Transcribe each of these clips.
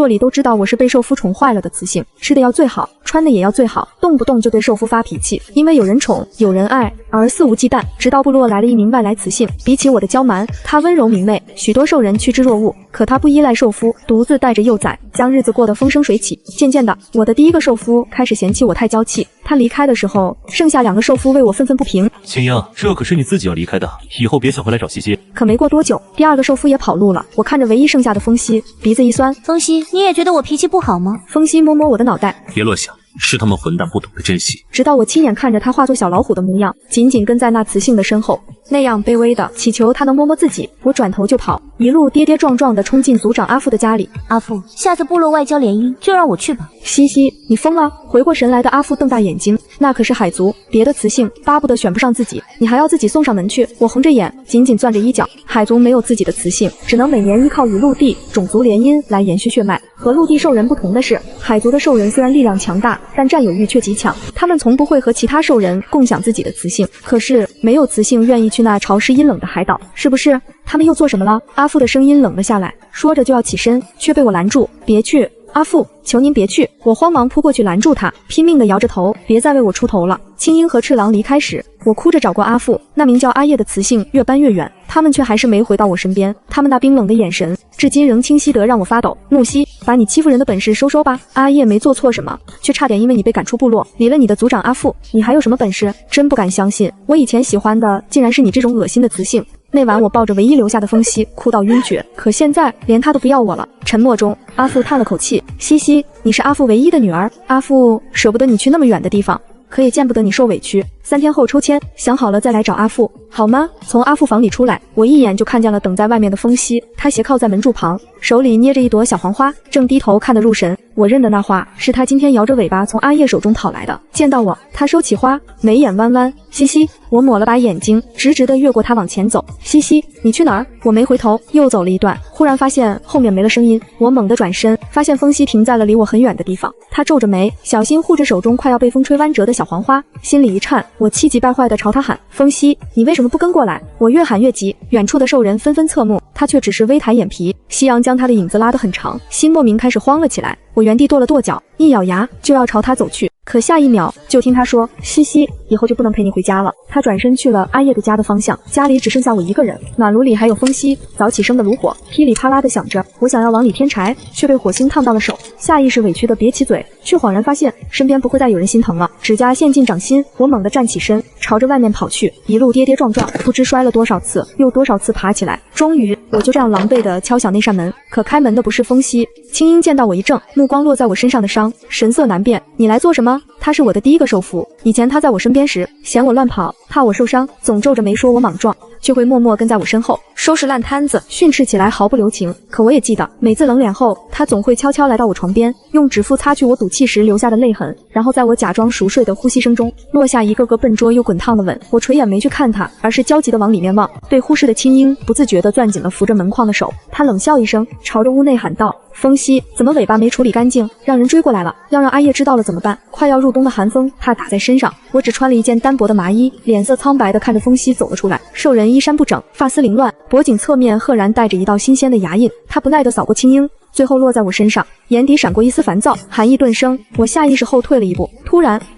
落里都知道我是被受夫宠坏了的雌性，吃的要最好，穿的也要最好，动不动就对受夫发脾气，因为有人宠，有人爱，而肆无忌惮。直到部落来了一名外来雌性，比起我的娇蛮，她温柔明媚，许多兽人趋之若鹜。可她不依赖受夫，独自带着幼崽，将日子过得风生水起。渐渐的，我的第一个受夫开始嫌弃我太娇气。他离开的时候，剩下2个受夫为我愤愤不平。青樱，这可是你自己要离开的，以后别想回来找西西。可没过多久，第2个受夫也跑路了。我看着唯一剩下的风息，鼻子一酸。风息，你也觉得我脾气不好吗？风息摸摸我的脑袋，别乱想，是他们混蛋不懂得珍惜。直到我亲眼看着他化作小老虎的模样，紧紧跟在那雌性的身后，那样卑微的祈求他能摸摸自己。我转头就跑，一路跌跌撞撞地冲进族长阿父的家里。阿父，下次部落外交联姻就让我去吧。西西，你疯了？回过神来的阿父瞪大眼睛，那可是海族，别的雌性巴不得选不上自己，你还要自己送上门去？我红着眼，紧紧攥着衣角。海族没有自己的雌性，只能每年依靠与陆地种族联姻来延续血脉。和陆地兽人不同的是，海族的兽人虽然力量强大，但占有欲却极强，他们从不会和其他兽人共享自己的雌性。可是没有雌性愿意去那潮湿阴冷的海岛，是不是？他们又做什么了？阿父的声音冷了下来，说着就要起身，却被我拦住。别去，阿父，求您别去！我慌忙扑过去拦住他，拼命地摇着头，别再为我出头了。青樱和赤狼离开时，我哭着找过阿父，那名叫阿叶的雌性越搬越远，他们却还是没回到我身边。他们那冰冷的眼神，至今仍清晰得让我发抖。木西，把你欺负人的本事收收吧。阿叶没做错什么，却差点因为你被赶出部落，离了你的族长阿父。你还有什么本事？真不敢相信，我以前喜欢的竟然是你这种恶心的雌性。那晚我抱着唯一留下的风息，哭到晕厥，可现在连他都不要我了。沉默中，阿父叹了口气，西西，你是阿父唯一的女儿，阿父舍不得你去那么远的地方，可也见不得你受委屈。3天后抽签，想好了再来找阿父，好吗？从阿父房里出来，我一眼就看见了等在外面的风息，他斜靠在门柱旁，手里捏着一朵小黄花，正低头看得入神。我认的那花是他今天摇着尾巴从阿叶手中讨来的。见到我，他收起花，眉眼弯弯。西西，我抹了把眼睛，直直地越过他往前走。西西，你去哪儿？我没回头，又走了一段，忽然发现后面没了声音。我猛地转身，发现风息停在了离我很远的地方。他皱着眉，小心护着手中快要被风吹弯折的小黄花，心里一颤。我气急败坏地朝他喊：风息，你为什么不跟过来？我越喊越急，远处的兽人纷纷侧目，他却只是微抬眼皮。夕阳将他的影子拉得很长，心莫名开始慌了起来。我原地跺了跺脚，一咬牙就要朝他走去，可下一秒就听他说：西西，以后就不能陪你回家了。他转身去了阿叶的家的方向，家里只剩下我一个人，暖炉里还有风息早起生的炉火，噼里啪啦的响着。我想要往里添柴，却被火星烫到了手，下意识委屈的瘪起嘴，却恍然发现身边不会再有人心疼了。指甲陷进掌心，我猛地站起身，朝着外面跑去，一路跌跌撞撞，不知摔了多少次，又多少次爬起来。终于，我就这样狼狈地敲响那扇门，可开门的不是风息。青樱见到我一怔，目光落在我身上的伤，神色难辨。你来做什么？他是我的第一个受服，以前他在我身边时，嫌我乱跑，怕我受伤，总皱着眉说我莽撞，却会默默跟在我身后，收拾烂摊子，训斥起来毫不留情。可我也记得，每次冷脸后，他总会悄悄来到我床边，用指腹擦去我赌气时留下的泪痕，然后在我假装熟睡的呼吸声中，落下一个个笨拙又滚烫的吻。我垂眼没去看他，而是焦急地往里面望。被忽视的青樱不自觉地攥紧了扶着门框的手，他冷笑一声，朝着屋内喊道：风息，怎么尾巴没处理干净？让人追过来了，要让阿叶知道了怎么办？快要入冬的寒风怕打在身上，我只穿了一件单薄的麻衣，脸色苍白地看着风息走了出来。兽人衣衫不整，发丝凌乱，脖颈侧面赫然带着一道新鲜的牙印。他不耐地扫过青樱，最后落在我身上，眼底闪过一丝烦躁，寒意顿生。我下意识后退了一步，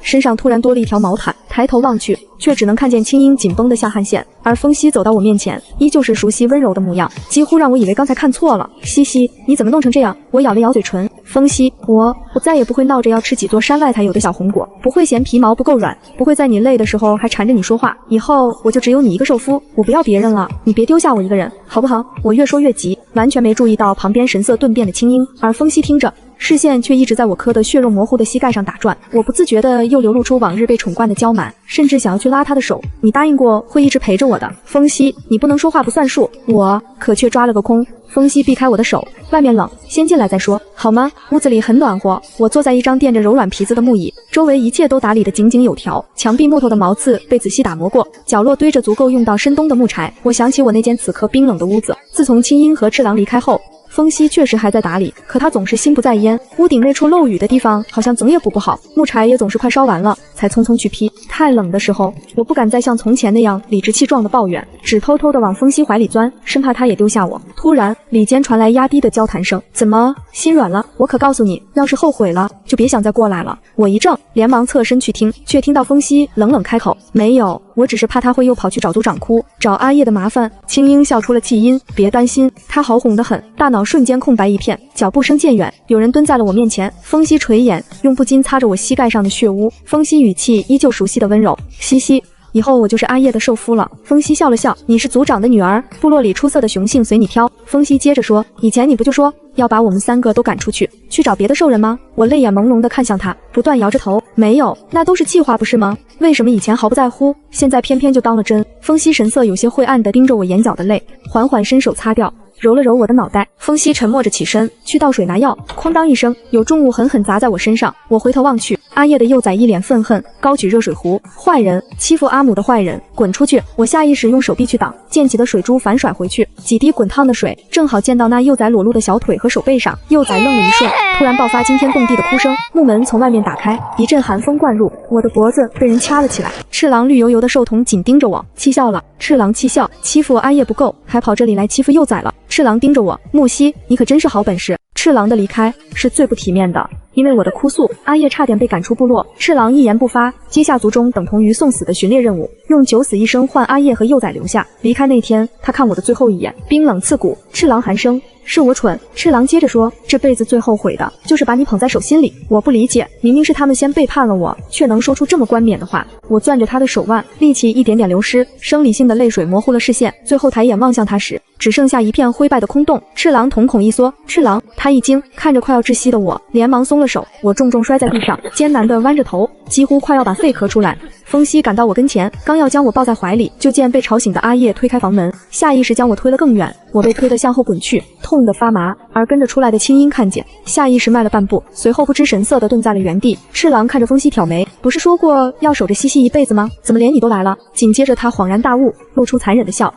身上突然多了一条毛毯，抬头望去，却只能看见青樱紧绷的下汗线，而风息走到我面前，依旧是熟悉温柔的模样，几乎让我以为刚才看错了。西西，你怎么弄成这样？我咬了咬嘴唇。风息，我再也不会闹着要吃几座山外才有的小红果，不会嫌皮毛不够软，不会在你累的时候还缠着你说话，以后我就只有你一个受夫，我不要别人了，你别丢下我一个人，好不好？我越说越急，完全没注意到旁边神色顿变的青樱，而风息听着，视线却一直在我磕得血肉模糊的膝盖上打转。我不自觉的又流露出往日被宠惯的娇蛮，甚至想要去拉他的手。你答应过会一直陪着我的，风息，你不能说话不算数。我可却抓了个空。风息避开我的手，外面冷，先进来再说，好吗？屋子里很暖和，我坐在一张垫着柔软皮子的木椅，周围一切都打理得井井有条，墙壁木头的毛刺被仔细打磨过，角落堆着足够用到深冬的木柴。我想起我那间此刻冰冷的屋子，自从青樱和赤狼离开后，风息确实还在打理，可他总是心不在焉，屋顶那处漏雨的地方好像总也补不好，木柴也总是快烧完了才匆匆去劈。太冷的时候，我不敢再像从前那样理直气壮的抱怨，只偷偷的往风息怀里钻，生怕他也丢下我。突然，里间传来压低的交谈声，怎么心软了？我可告诉你，要是后悔了，就别想再过来了。我一怔，连忙侧身去听，却听到风息冷冷开口，没有，我只是怕他会又跑去找组长哭，找阿叶的麻烦。青樱笑出了气音，别担心，他好哄得很。大脑瞬间空白一片，脚步声渐远，有人蹲在了我面前。风息垂眼，用布巾擦着我膝盖上的血污。风息语气依旧熟悉的温柔，西西，以后我就是阿叶的受夫了。风息笑了笑，你是族长的女儿，部落里出色的雄性随你挑。风息接着说，以前你不就说要把我们3个都赶出去，去找别的兽人吗？我泪眼朦胧地看向他，不断摇着头，没有，那都是计划不是吗？为什么以前毫不在乎，现在偏偏就当了真？风息神色有些晦暗地盯着我眼角的泪，缓缓伸手擦掉，揉了揉我的脑袋。风息沉默着起身去倒水拿药，哐当一声，有重物狠狠砸在我身上。我回头望去，阿叶的幼崽一脸愤恨，高举热水壶，坏人，欺负阿母的坏人，滚出去！我下意识用手臂去挡，溅起的水珠反甩回去，几滴滚烫的水正好溅到那幼崽裸露的小腿和手背上。幼崽愣了一瞬，突然爆发惊天动地的哭声，木门从外面打开，一阵寒风灌入，我的脖子被人掐了起来。赤狼绿油油的兽瞳紧盯着我，气笑了。赤狼气笑，欺负阿叶不够，还跑这里来欺负幼崽了。赤狼盯着我，木西，你可真是好本事。赤狼的离开是最不体面的，因为我的哭诉，阿叶差点被赶出部落。赤狼一言不发，接下族中等同于送死的巡猎任务，用九死一生换阿叶和幼崽留下。离开那天，他看我的最后一眼，冰冷刺骨。赤狼寒声，是我蠢。赤狼接着说，这辈子最后悔的就是把你捧在手心里。我不理解，明明是他们先背叛了我，却能说出这么冠冕的话。我攥着他的手腕，力气一点点流失，生理性的泪水模糊了视线，最后抬眼望向他时，只剩下一片灰败的空洞。赤狼瞳孔一缩，赤狼，他一惊，看着快要窒息的我，连忙松了手，我重重摔在地上，艰难地弯着头，几乎快要把肺咳出来。风息赶到我跟前，刚要将我抱在怀里，就见被吵醒的阿叶推开房门，下意识将我推了更远，我被推得向后滚去，痛得发麻。而跟着出来的青樱看见，下意识迈了半步，随后不知神色地顿在了原地。赤狼看着风息挑眉，不是说过要守着西西一辈子吗？怎么连你都来了？紧接着他恍然大悟，露出残忍的笑，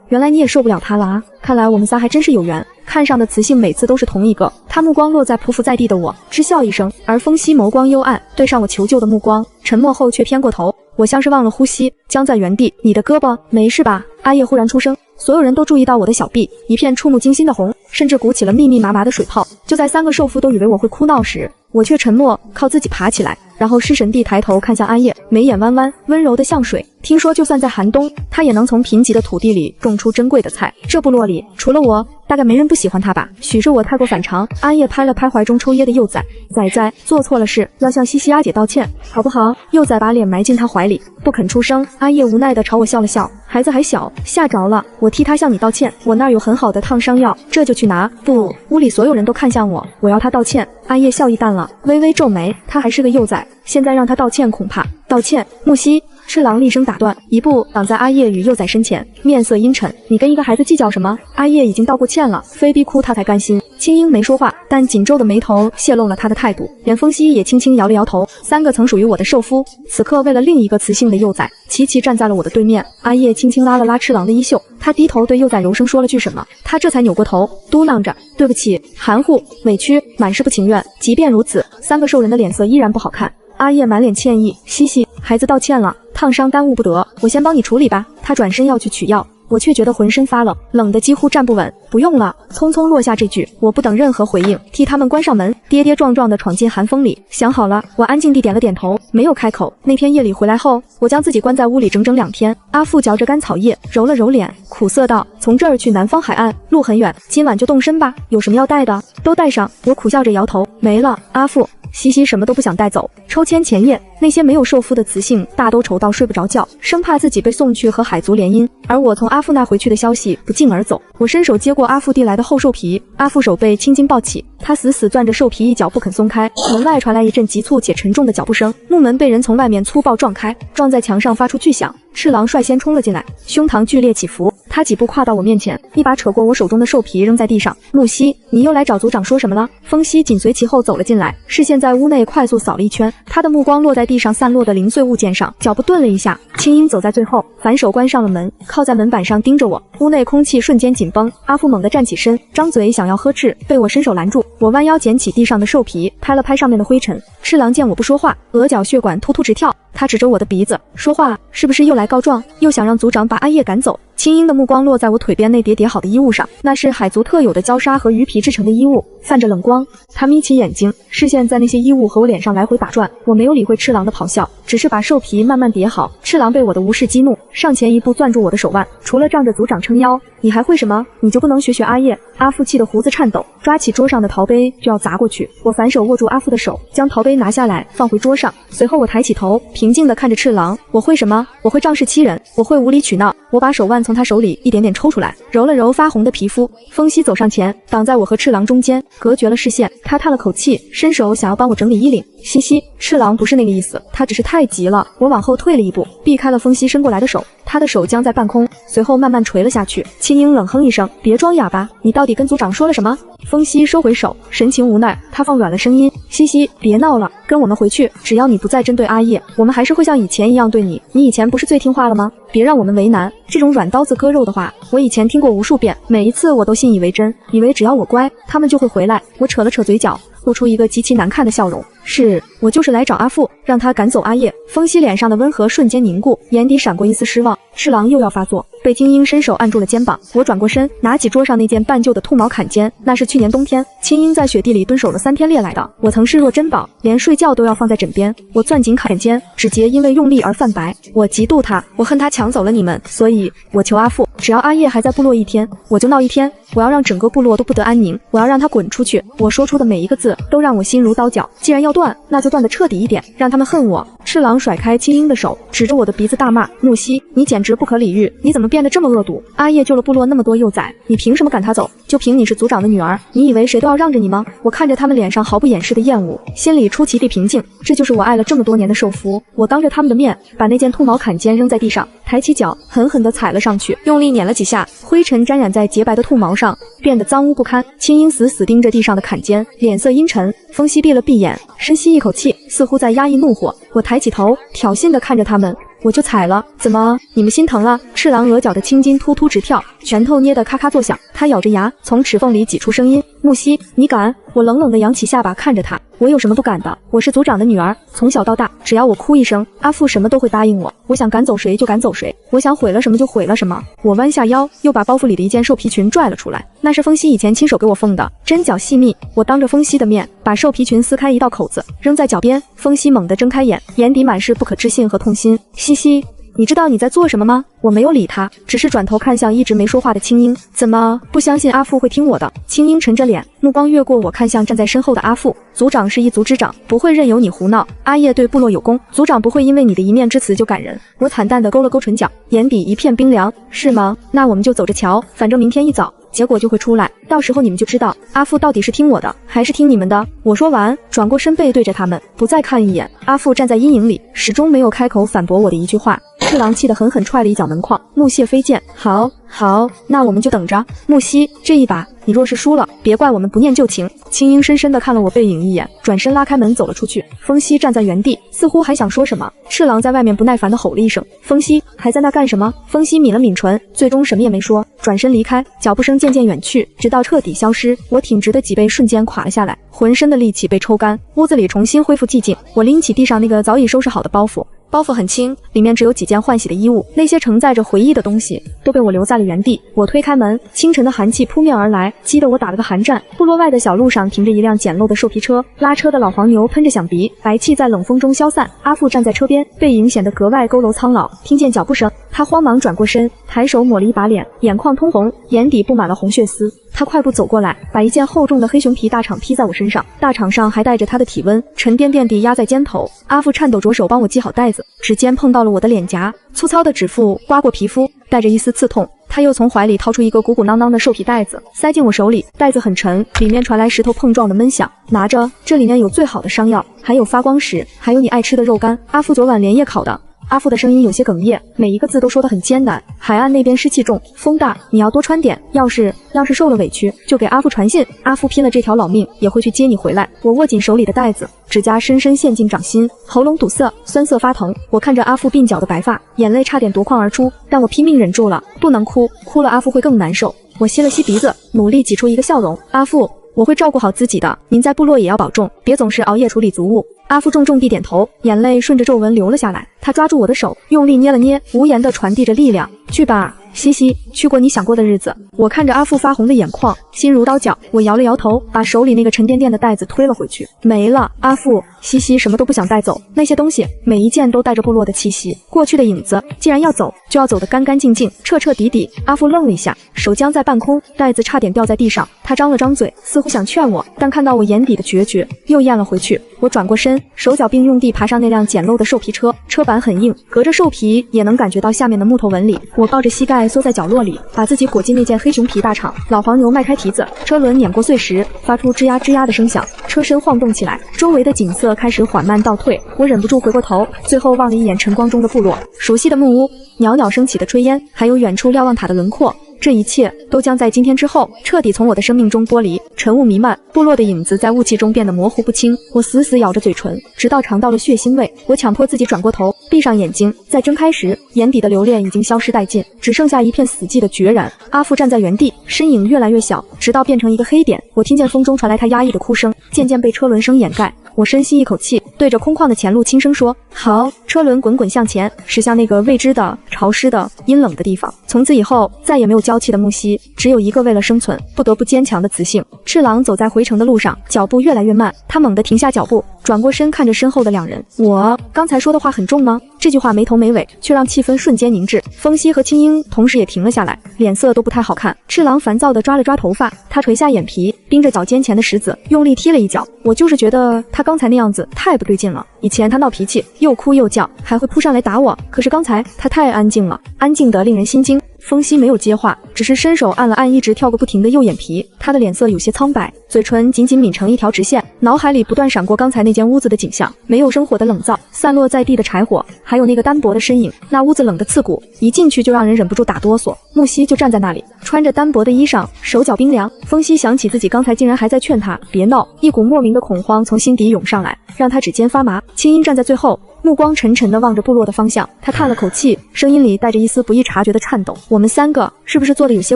原来你也受不了他了啊，看来我们仨还真是有缘。看上的雌性每次都是同一个。他目光落在匍匐在地的我，嗤笑一声，而风息眸光幽暗，对上我求救的目光，沉默后却偏过头。我像是忘了呼吸，僵在原地。你的胳膊没事吧？阿叶忽然出声，所有人都注意到我的小臂，一片触目惊心的红，甚至鼓起了密密麻麻的水泡。就在3个兽夫都以为我会哭闹时，我却沉默，靠自己爬起来，然后失神地抬头看向阿叶，眉眼弯弯，温柔的像水。听说就算在寒冬，他也能从贫瘠的土地里种出珍贵的菜。这部落里除了我，大概没人不喜欢他吧。许是我太过反常。阿叶拍了拍怀中抽噎的幼崽，崽崽，做错了事要向西西阿姐道歉，好不好？幼崽把脸埋进他怀里，不肯出声。阿叶无奈地朝我笑了笑，孩子还小，吓着了，我替他向你道歉。我那儿有很好的烫伤药，这就去拿。不，屋里所有人都看向我，我要他道歉。阿叶笑意淡了，微微皱眉，他还是个幼崽，现在让他道歉恐怕。道歉，木西。赤狼厉声打断，一步挡在阿叶与幼崽身前，面色阴沉，你跟一个孩子计较什么？阿叶已经道过歉了，非逼哭他才甘心。青樱没说话，但紧皱的眉头泄露了他的态度，连风息也轻轻摇了摇头。3个曾属于我的兽夫，此刻为了另一个雌性的幼崽，齐齐站在了我的对面。阿叶轻轻拉了拉赤狼的衣袖，他低头对幼崽柔声说了句什么，他这才扭过头，嘟囔着对不起，含糊，委屈，满是不情愿。即便如此，3个兽人的脸色依然不好看。阿叶满脸歉意，西西，孩子道歉了，烫伤耽误不得，我先帮你处理吧。他转身要去取药，我却觉得浑身发冷，冷得几乎站不稳。不用了，匆匆落下这句，我不等任何回应，替他们关上门，跌跌撞撞地闯进寒风里。想好了，我安静地点了点头，没有开口。那天夜里回来后，我将自己关在屋里整整2天。阿父嚼着干草叶，揉了揉脸，苦涩道：从这儿去南方海岸，路很远，今晚就动身吧。有什么要带的，都带上。我苦笑着摇头，没了。阿父。西西什么都不想带走。抽签前夜，那些没有受夫的雌性大都愁到睡不着觉，生怕自己被送去和海族联姻。而我从阿父那回去的消息不胫而走，我伸手接过阿父递来的厚兽皮，阿父手被青筋抱起，他死死攥着兽皮，一脚不肯松开。门外传来一阵急促且沉重的脚步声，木门被人从外面粗暴撞开，撞在墙上发出巨响。赤狼率先冲了进来，胸膛剧烈起伏，他几步跨到我面前，一把扯过我手中的兽皮扔在地上。木西，你又来找族长说什么了？风息紧随其后走了进来，视线在屋内快速扫了一圈，他的目光落在地上散落的零碎物件上，脚步顿了一下，青音走在最后，反手关上了门，靠在门板上盯着我。屋内空气瞬间紧绷，阿父猛地站起身，张嘴想要呵斥，被我伸手拦住。我弯腰捡起地上的兽皮，拍了拍上面的灰尘。赤狼见我不说话，额角血管突突直跳，他指着我的鼻子说话，是不是又来告状，又想让族长把阿叶赶走？青音的目光落在我腿边那叠叠好的衣物上，那是海族特有的胶纱和鱼皮制成的衣物，泛着冷光。他眯起眼睛，视线在那些衣物和我脸上来回打转。我没有理会赤狼的咆哮，只是把兽皮慢慢叠好。赤狼被我的无视激怒，上前一步攥住我的手腕，除了仗着族长撑腰，你还会什么？你就不能学学阿叶？阿父气得胡子颤抖，抓起桌上的陶杯就要砸过去。我反手握住阿父的手，将陶杯拿下来放回桌上。随后我抬起头，平静地看着赤狼。我会什么？我会仗势欺人，我会无理取闹。我把手腕从他手里一点点抽出来，揉了揉发红的皮肤。风息走上前，挡在我和赤狼中间，隔绝了视线。他叹了口气，伸手想要帮我整理衣领。西西，赤狼不是那个意思，他只是太急了。我往后退了一步，避开了风息伸过来的手，他的手僵在半空，随后慢慢垂了下去。青音冷哼一声，别装哑巴，你到底跟族长说了什么？风息收回手，神情无奈，他放软了声音，西西，别闹了，跟我们回去，只要你不再针对阿叶，我们还是会像以前一样对你。你以前不是最听话了吗？别让我们为难。这种软刀子割肉的话，我以前听过无数遍，每一次我都信以为真，以为只要我乖，他们就会回来。我扯了扯嘴角，露出一个极其难看的笑容。是我就是来找阿父，让他赶走阿叶。风息脸上的温和瞬间凝固，眼底闪过一丝失望。赤狼又要发作，被精英伸手按住了肩膀。我转过身，拿起桌上那件半旧的兔毛坎肩，那是去年冬天青鹰在雪地里蹲守了3天猎来的，我曾视若珍宝，连睡觉都要放在枕边。我攥紧坎肩，指节因为用力而泛白。我嫉妒他，我恨他抢走了你们，所以我求阿父，只要阿叶还在部落一天，我就闹一天。我要让整个部落都不得安宁，我要让他滚出去。我说出的每一个字都让我心如刀绞，既然要断，那就断得彻底一点，让他们恨我。赤狼甩开青鹰的手，指着我的鼻子大骂：木西，你简直不可理喻，你怎么变得这么恶毒？阿叶救了部落那么多幼崽，你凭什么赶他走？就凭你是族长的女儿，你以为谁都要让着你吗？我看着他们脸上毫不掩饰的厌恶，心里出奇地平静。这就是我爱了这么多年的兽夫。我当着他们的面把那件兔毛坎肩扔在地上，抬起脚狠狠地踩了上去，用力碾了几下，灰尘沾染在洁白的兔毛上，变得脏污不堪。青鹰死死盯着地上的坎肩，脸色阴沉。风息闭了闭眼，深吸一口气，似乎在压抑怒火。我抬起头，挑衅地看着他们。我就踩了，怎么你们心疼了？赤狼额角的青筋突突直跳，拳头捏得咔咔作响。他咬着牙，从齿缝里挤出声音：木西，你敢？我冷冷地扬起下巴看着他，我有什么不敢的？我是族长的女儿，从小到大，只要我哭一声，阿父什么都会答应我。我想赶走谁就赶走谁，我想毁了什么就毁了什么。我弯下腰，又把包袱里的一件兽皮裙拽了出来，那是风息以前亲手给我缝的，针脚细密。我当着风息的面把兽皮裙撕开一道口子，扔在脚边。风息猛地睁开眼，眼底满是不可置信和痛心。西西，你知道你在做什么吗？我没有理他，只是转头看向一直没说话的青鹰。怎么不相信阿父会听我的？青鹰沉着脸，目光越过我，看向站在身后的阿父。族长是一族之长，不会任由你胡闹。阿叶对部落有功，族长不会因为你的一面之词就赶人。我惨淡地勾了勾唇角，眼底一片冰凉。是吗？那我们就走着瞧，反正明天一早结果就会出来，到时候你们就知道阿父到底是听我的还是听你们的。我说完，转过身背对着他们，不再看一眼。阿父站在阴影里，始终没有开口反驳我的一句话。赤狼气得狠狠踹了一脚门框，木屑飞溅。好，那我们就等着。木西，这一把你若是输了，别怪我们不念旧情。青鹰深深地看了我背影一眼，转身拉开门走了出去。风息站在原地，似乎还想说什么。赤狼在外面不耐烦地吼了一声：风息，还在那干什么？风息抿了抿唇，最终什么也没说，转身离开，脚步声渐渐远去，直到彻底消失。我挺直的脊背瞬间垮了下来，浑身的力气被抽干，屋子里重新恢复寂静。我拎起地上那个早已收拾好的包袱，包袱很轻，里面只有几件换洗的衣物，那些承载着回忆的东西都被我留在了原地。我推开门，清晨的寒气扑面而来，激得我打了个寒战。部落外的小路上停着一辆简陋的兽皮车，拉车的老黄牛喷着响鼻，白气在冷风中消散。阿父站在车边，背影显得格外佝偻苍老。听见脚步声，他慌忙转过身，抬手抹了一把脸，眼眶通红，眼底布满了红血丝。他快步走过来，把一件厚重的黑熊皮大氅披在我身上，大氅上还带着他的体温，沉甸甸地压在肩头。阿父颤抖着手帮我系好带子，指尖碰到了我的脸颊，粗糙的指腹刮过皮肤，带着一丝刺痛。他又从怀里掏出一个鼓鼓囊囊的兽皮袋子，塞进我手里。袋子很沉，里面传来石头碰撞的闷响。拿着，这里面有最好的伤药，还有发光石，还有你爱吃的肉干，阿父昨晚连夜烤的。阿父的声音有些哽咽，每一个字都说得很艰难。海岸那边湿气重，风大，你要多穿点。要是受了委屈，就给阿父传信，阿父拼了这条老命也会去接你回来。我握紧手里的袋子，指甲深深陷进掌心，喉咙堵塞，酸涩发疼。我看着阿父鬓角的白发，眼泪差点夺眶而出，但我拼命忍住了，不能哭，哭了阿父会更难受。我吸了吸鼻子，努力挤出一个笑容。阿父，我会照顾好自己的，您在部落也要保重，别总是熬夜处理族务。阿父重重地点头，眼泪顺着皱纹流了下来。他抓住我的手，用力捏了捏，无言地传递着力量。去吧，西西，去过你想过的日子。我看着阿父发红的眼眶，心如刀绞。我摇了摇头，把手里那个沉甸甸的袋子推了回去。没了，阿父，西西什么都不想带走，那些东西每一件都带着部落的气息，过去的影子。既然要走，就要走得干干净净，彻彻底底。阿父愣了一下，手僵在半空，袋子差点掉在地上。他张了张嘴，似乎想劝我，但看到我眼底的决绝，又咽了回去。我转过身，手脚并用地爬上那辆简陋的兽皮车，车板很硬，隔着兽皮也能感觉到下面的木头纹理。我抱着膝盖缩在角落里，把自己裹进那件黑熊皮大氅。老黄牛迈开蹄子，车轮碾过碎石，发出吱呀吱呀的声响，车身晃动起来，周围的景色开始缓慢倒退。我忍不住回过头，最后望了一眼晨光中的部落，熟悉的木屋，袅袅升起的炊烟，还有远处瞭望塔的轮廓。这一切都将在今天之后彻底从我的生命中剥离。晨雾弥漫，部落的影子在雾气中变得模糊不清。我死死咬着嘴唇，直到尝到了血腥味。我强迫自己转过头，闭上眼睛，再睁开时，眼底的留恋已经消失殆尽，只剩下一片死寂的决然。阿父站在原地，身影越来越小，直到变成一个黑点。我听见风中传来他压抑的哭声，渐渐被车轮声掩盖。我深吸一口气，对着空旷的前路轻声说：好。车轮滚滚向前，驶向那个未知的、潮湿的、阴冷的地方。从此以后，再也没有娇气的木西，只有一个为了生存不得不坚强的雌性。赤狼走在回程的路上，脚步越来越慢。他猛地停下脚步，转过身看着身后的两人。我刚才说的话很重吗？这句话没头没尾，却让气氛瞬间凝滞。风息和青樱同时也停了下来，脸色都不太好看。赤狼烦躁地抓了抓头发，他垂下眼皮，盯着脚尖前的石子，用力踢了一脚。我就是觉得他刚才那样子太不对劲了。以前他闹脾气，又哭又叫，还会扑上来打我，可是刚才他太安静了，安静得令人心惊。风息没有接话，只是伸手按了按一直跳个不停的右眼皮。他的脸色有些苍白，嘴唇紧紧抿成一条直线，脑海里不断闪过刚才那间屋子的景象，没有生火的冷灶，散落在地的柴火，还有那个单薄的身影。那屋子冷得刺骨，一进去就让人忍不住打哆嗦。木西就站在那里，穿着单薄的衣裳，手脚冰凉。风息想起自己刚才竟然还在劝他别闹，一股莫名的恐慌从心底涌上来，让他指尖发麻。青音站在最后，目光沉沉地望着部落的方向，他叹了口气，声音里带着一丝不易察觉的颤抖。我们三个是不是做的有些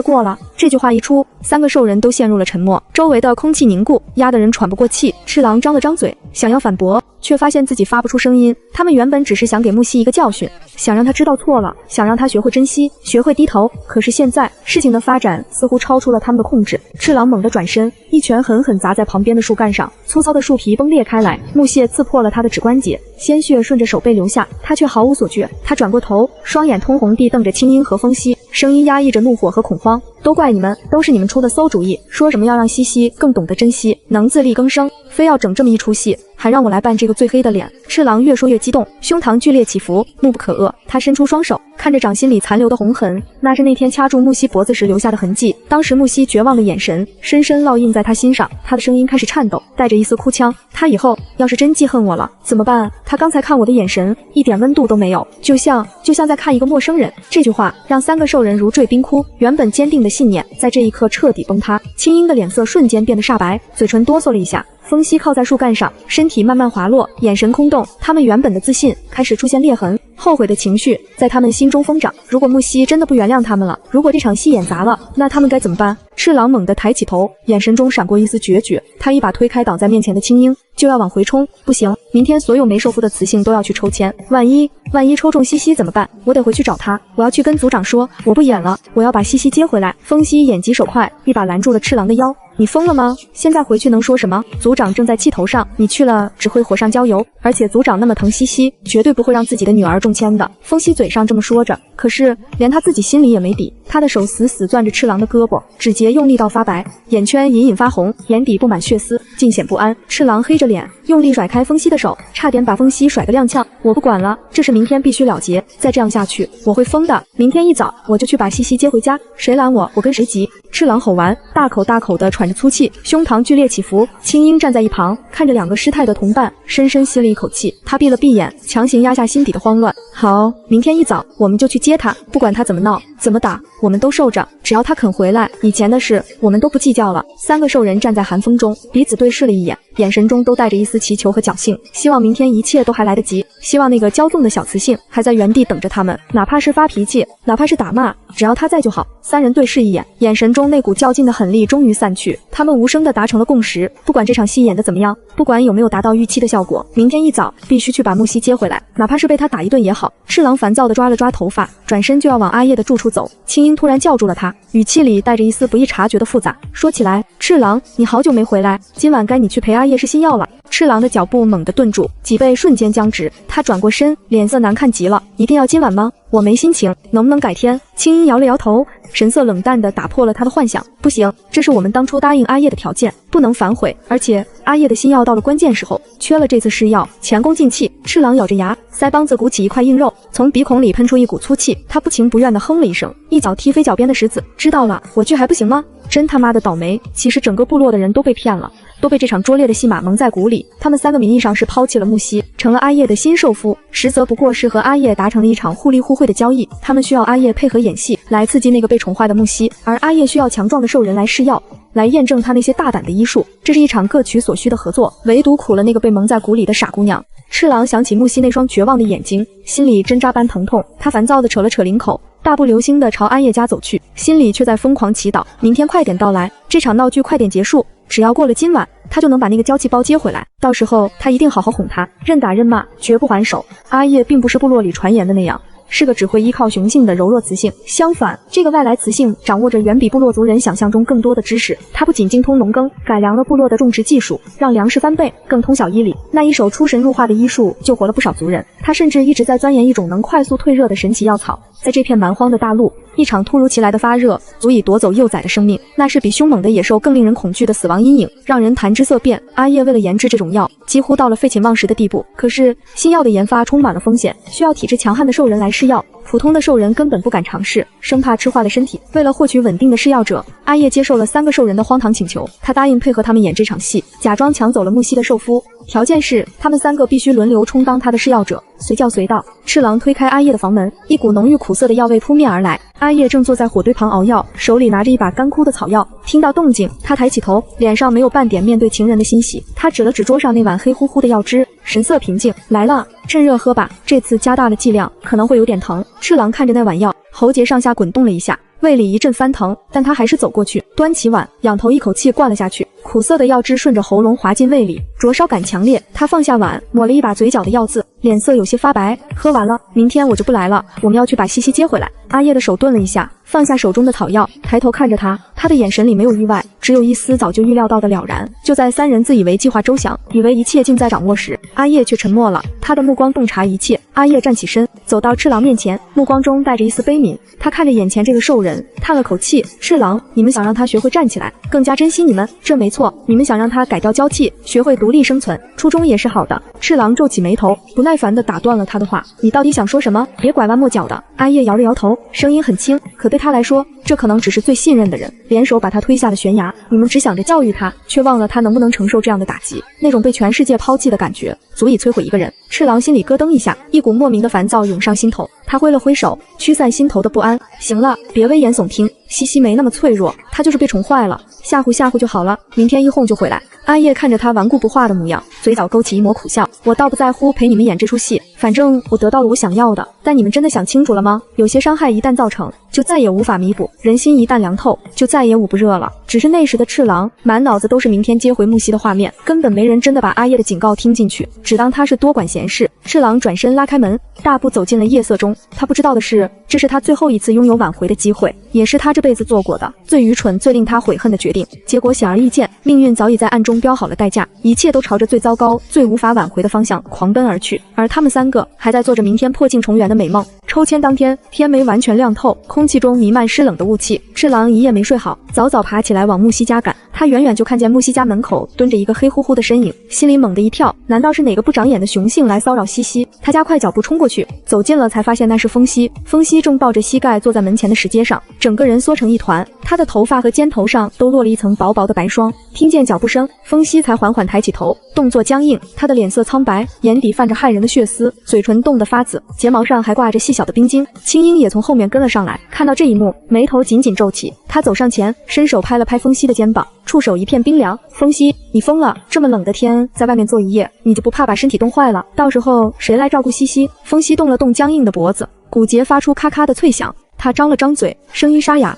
过了？这句话一出，三个兽人都陷入了沉默，周围的空气凝固，压得人喘不过气。赤狼张了张嘴，想要反驳，却发现自己发不出声音。他们原本只是想给木西一个教训，想让他知道错了，想让他学会珍惜，学会低头。可是现在事情的发展似乎超出了他们的控制。赤狼猛地转身，一拳狠狠砸在旁边的树干上，粗糙的树皮崩裂开来，木屑刺破了他的指关节，鲜血顺着手背流下，他却毫无所觉。他转过头，双眼通红地瞪着青音和风息，声音压抑着怒火和恐慌。都怪你们，都是你们出的馊主意，说什么要让西西更懂得珍惜，能自力更生，非要整这么一出戏，还让我来扮这个最黑的脸。赤狼越说越激动，胸膛剧烈起伏，怒不可遏。他伸出双手，看着掌心里残留的红痕，那是那天掐住木西脖子时留下的痕迹。当时木西绝望的眼神深深烙印在他心上，他的声音开始颤抖，带着一丝哭腔。他以后要是真记恨我了怎么办？他刚才看我的眼神一点温度都没有，就像在看一个陌生人。这句话让三个兽人如坠冰窟，原本坚定的信念在这一刻彻底崩塌。青樱的脸色瞬间变得煞白，嘴唇哆嗦了一下。风息靠在树干上，身体慢慢滑落，眼神空洞。他们原本的自信开始出现裂痕，后悔的情绪在他们心中疯长。如果木西真的不原谅他们了，如果这场戏演砸了，那他们该怎么办？赤狼猛地抬起头，眼神中闪过一丝决绝。他一把推开挡在面前的青樱，就要往回冲。不行，明天所有没收服的雌性都要去抽签，万一抽中西西怎么办？我得回去找他，我要去跟族长说，我不演了，我要把西西接回来。风息眼疾手快，一把拦住了赤狼的腰。你疯了吗？现在回去能说什么？族长正在气头上，你去了只会火上浇油，而且族长那么疼西西，绝对不会让自己的女儿中签的。风息嘴上这么说着，可是连他自己心里也没底。他的手死死攥着赤狼的胳膊，指节用力到发白，眼圈隐隐发红，眼底布满血丝，尽显不安。赤狼黑着脸，用力甩开风息的手，差点把风息甩个踉跄。我不管了，这事明天必须了结，再这样下去我会疯的。明天一早我就去把西西接回家，谁拦我，我跟谁急。赤狼吼完，大口大口地喘喘着粗气，胸膛剧烈起伏。青音站在一旁，看着两个失态的同伴，深深吸了一口气。他闭了闭眼，强行压下心底的慌乱。好，明天一早我们就去接他，不管他怎么闹，怎么打，我们都受着。只要他肯回来，以前的事我们都不计较了。三个兽人站在寒风中，彼此对视了一眼，眼神中都带着一丝祈求和侥幸，希望明天一切都还来得及，希望那个骄纵的小雌性还在原地等着他们，哪怕是发脾气，哪怕是打骂，只要他在就好。三人对视一眼，眼神中那股较劲的狠戾终于散去，他们无声地达成了共识，不管这场戏演得怎么样，不管有没有达到预期的效果，明天一早必须去把木西接回来，哪怕是被他打一顿也好。赤狼烦躁地抓了抓头发，转身就要往阿叶的住处走。青音突然叫住了他，语气里带着一丝不易察觉的复杂，说起来，赤狼，你好久没回来，今晚该你去陪阿叶试新药了。赤狼的脚步猛地顿住，脊背瞬间僵直，他转过身，脸色难看极了。一定要今晚吗？我没心情，能不能改天？青音摇了摇头，神色冷淡地打破了他的幻想。不行，这是我们当初答应阿叶的条件，不能反悔。而且阿叶的新药到了关键时候，缺了这次试药，前功尽弃。赤狼咬着牙，腮帮子鼓起一块硬肉，从鼻孔里喷出一股粗气。他不情不愿地哼了一声，一脚踢飞脚边的石子。知道了，我去还不行吗？真他妈的倒霉！其实整个部落的人都被骗了，都被这场拙劣的戏码蒙在鼓里。他们三个名义上是抛弃了木西，成了阿叶的新受夫，实则不过是和阿叶达成了一场互利互惠的交易。他们需要阿叶配合演戏，来刺激那个被宠坏的木西，而阿叶需要强壮的兽人来试药，来验证他那些大胆的医术。这是一场各取所需的合作，唯独苦了那个被蒙在鼓里的傻姑娘。赤狼想起木西那双绝望的眼睛，心里针扎般疼痛。他烦躁地扯了扯领口，大步流星地朝阿叶家走去，心里却在疯狂祈祷，明天快点到来，这场闹剧快点结束。只要过了今晚，他就能把那个娇气包接回来，到时候他一定好好哄他，任打任骂，绝不还手。阿叶并不是部落里传言的那样，是个只会依靠雄性的柔弱雌性，相反，这个外来雌性掌握着远比部落族人想象中更多的知识。他不仅精通农耕，改良了部落的种植技术，让粮食翻倍，更通晓医理。那一手出神入化的医术救活了不少族人。他甚至一直在钻研一种能快速退热的神奇药草。在这片蛮荒的大陆，一场突如其来的发热足以夺走幼崽的生命，那是比凶猛的野兽更令人恐惧的死亡阴影，让人谈之色变。阿叶为了研制这种药，几乎到了废寝忘食的地步。可是新药的研发充满了风险，需要体质强悍的兽人来试药，普通的兽人根本不敢尝试，生怕吃坏了身体。为了获取稳定的试药者，阿叶接受了三个兽人的荒唐请求，他答应配合他们演这场戏，假装抢走了木西的受夫，条件是他们三个必须轮流充当他的试药者，随叫随到。赤狼推开阿叶的房门，一股浓郁苦涩的药味扑面而来。阿叶正坐在火堆旁熬药，手里拿着一把干枯的草药。听到动静，他抬起头，脸上没有半点面对情人的欣喜。他指了指桌上那碗黑乎乎的药汁，神色平静。来了，趁热喝吧，这次加大了剂量，可能会有点疼。赤狼看着那碗药，喉结上下滚动了一下，胃里一阵翻腾，但他还是走过去，端起碗，仰头一口气灌了下去。苦涩的药汁顺着喉咙滑进胃里，灼烧感强烈。他放下碗，抹了一把嘴角的药渍，脸色有些发白。喝完了，明天我就不来了，我们要去把西西接回来。阿叶的手顿了一下，放下手中的草药，抬头看着他，他的眼神里没有意外，只有一丝早就预料到的了然。就在三人自以为计划周详，以为一切尽在掌握时，阿叶却沉默了，他的目光洞察一切。阿叶站起身，走到赤狼面前，目光中带着一丝悲悯。他看着眼前这个兽人，叹了口气：赤狼，你们想让他学会站起来，更加珍惜你们，这没错。你们想让他改掉娇气，学会独立生存，初衷也是好的。赤狼皱起眉头，不耐烦地打断了他的话：你到底想说什么？别拐弯抹角的。阿叶摇了摇头，声音很轻，可对他来说，这可能只是最信任的人，联手把他推下了悬崖。你们只想着教育他，却忘了他能不能承受这样的打击。那种被全世界抛弃的感觉，足以摧毁一个人。赤狼心里咯噔一下，一股莫名的烦躁涌上心头。他挥了挥手，驱散心头的不安。行了，别危言耸听，西西没那么脆弱，他就是被宠坏了，吓唬吓唬就好了，明天一哄就回来。阿叶看着他顽固不化的模样，嘴角勾起一抹苦笑。我倒不在乎陪你们演这出戏，反正我得到了我想要的。但你们真的想清楚了吗？有些伤害一旦造成，就再也无法弥补；人心一旦凉透，就再也捂不热了。只是那时的赤狼满脑子都是明天接回木西的画面，根本没人真的把阿叶的警告听进去，只当他是多管闲事。赤狼转身拉开门，大步走进了夜色中。他不知道的是，这是他最后一次拥有挽回的机会，也是他这辈子做过的最愚蠢、最令他悔恨的决定。结果显而易见，命运早已在暗中标好了代价，一切都朝着最糟糕、最无法挽回的方向狂奔而去。而他们三个还在做着明天破镜重圆的美梦。抽签当天，天没完全亮透，空气中弥漫湿冷的雾气。赤狼一夜没睡好，早早爬起来往木西家赶。他他远远就看见木西家门口蹲着一个黑乎乎的身影，心里猛地一跳，难道是哪个不长眼的雄性来骚扰西西？他加快脚步冲过去，走近了才发现那是风息。风息正抱着膝盖坐在门前的石阶上，整个人缩成一团，他的头发和肩头上都落了一层薄薄的白霜。听见脚步声，风息才缓缓抬起头，动作僵硬，他的脸色苍白，眼底泛着骇人的血丝，嘴唇冻得发紫，睫毛上还挂着细小的冰晶。青樱也从后面跟了上来，看到这一幕，眉头紧紧皱起。他走上前，伸手拍了拍风息的肩膀，触手一片冰凉。风息，你疯了？这么冷的天，在外面坐一夜，你就不怕把身体冻坏了？到时候谁来照顾西西？风息动了动僵硬的脖子，骨节发出咔咔的脆响。他张了张嘴，声音沙哑：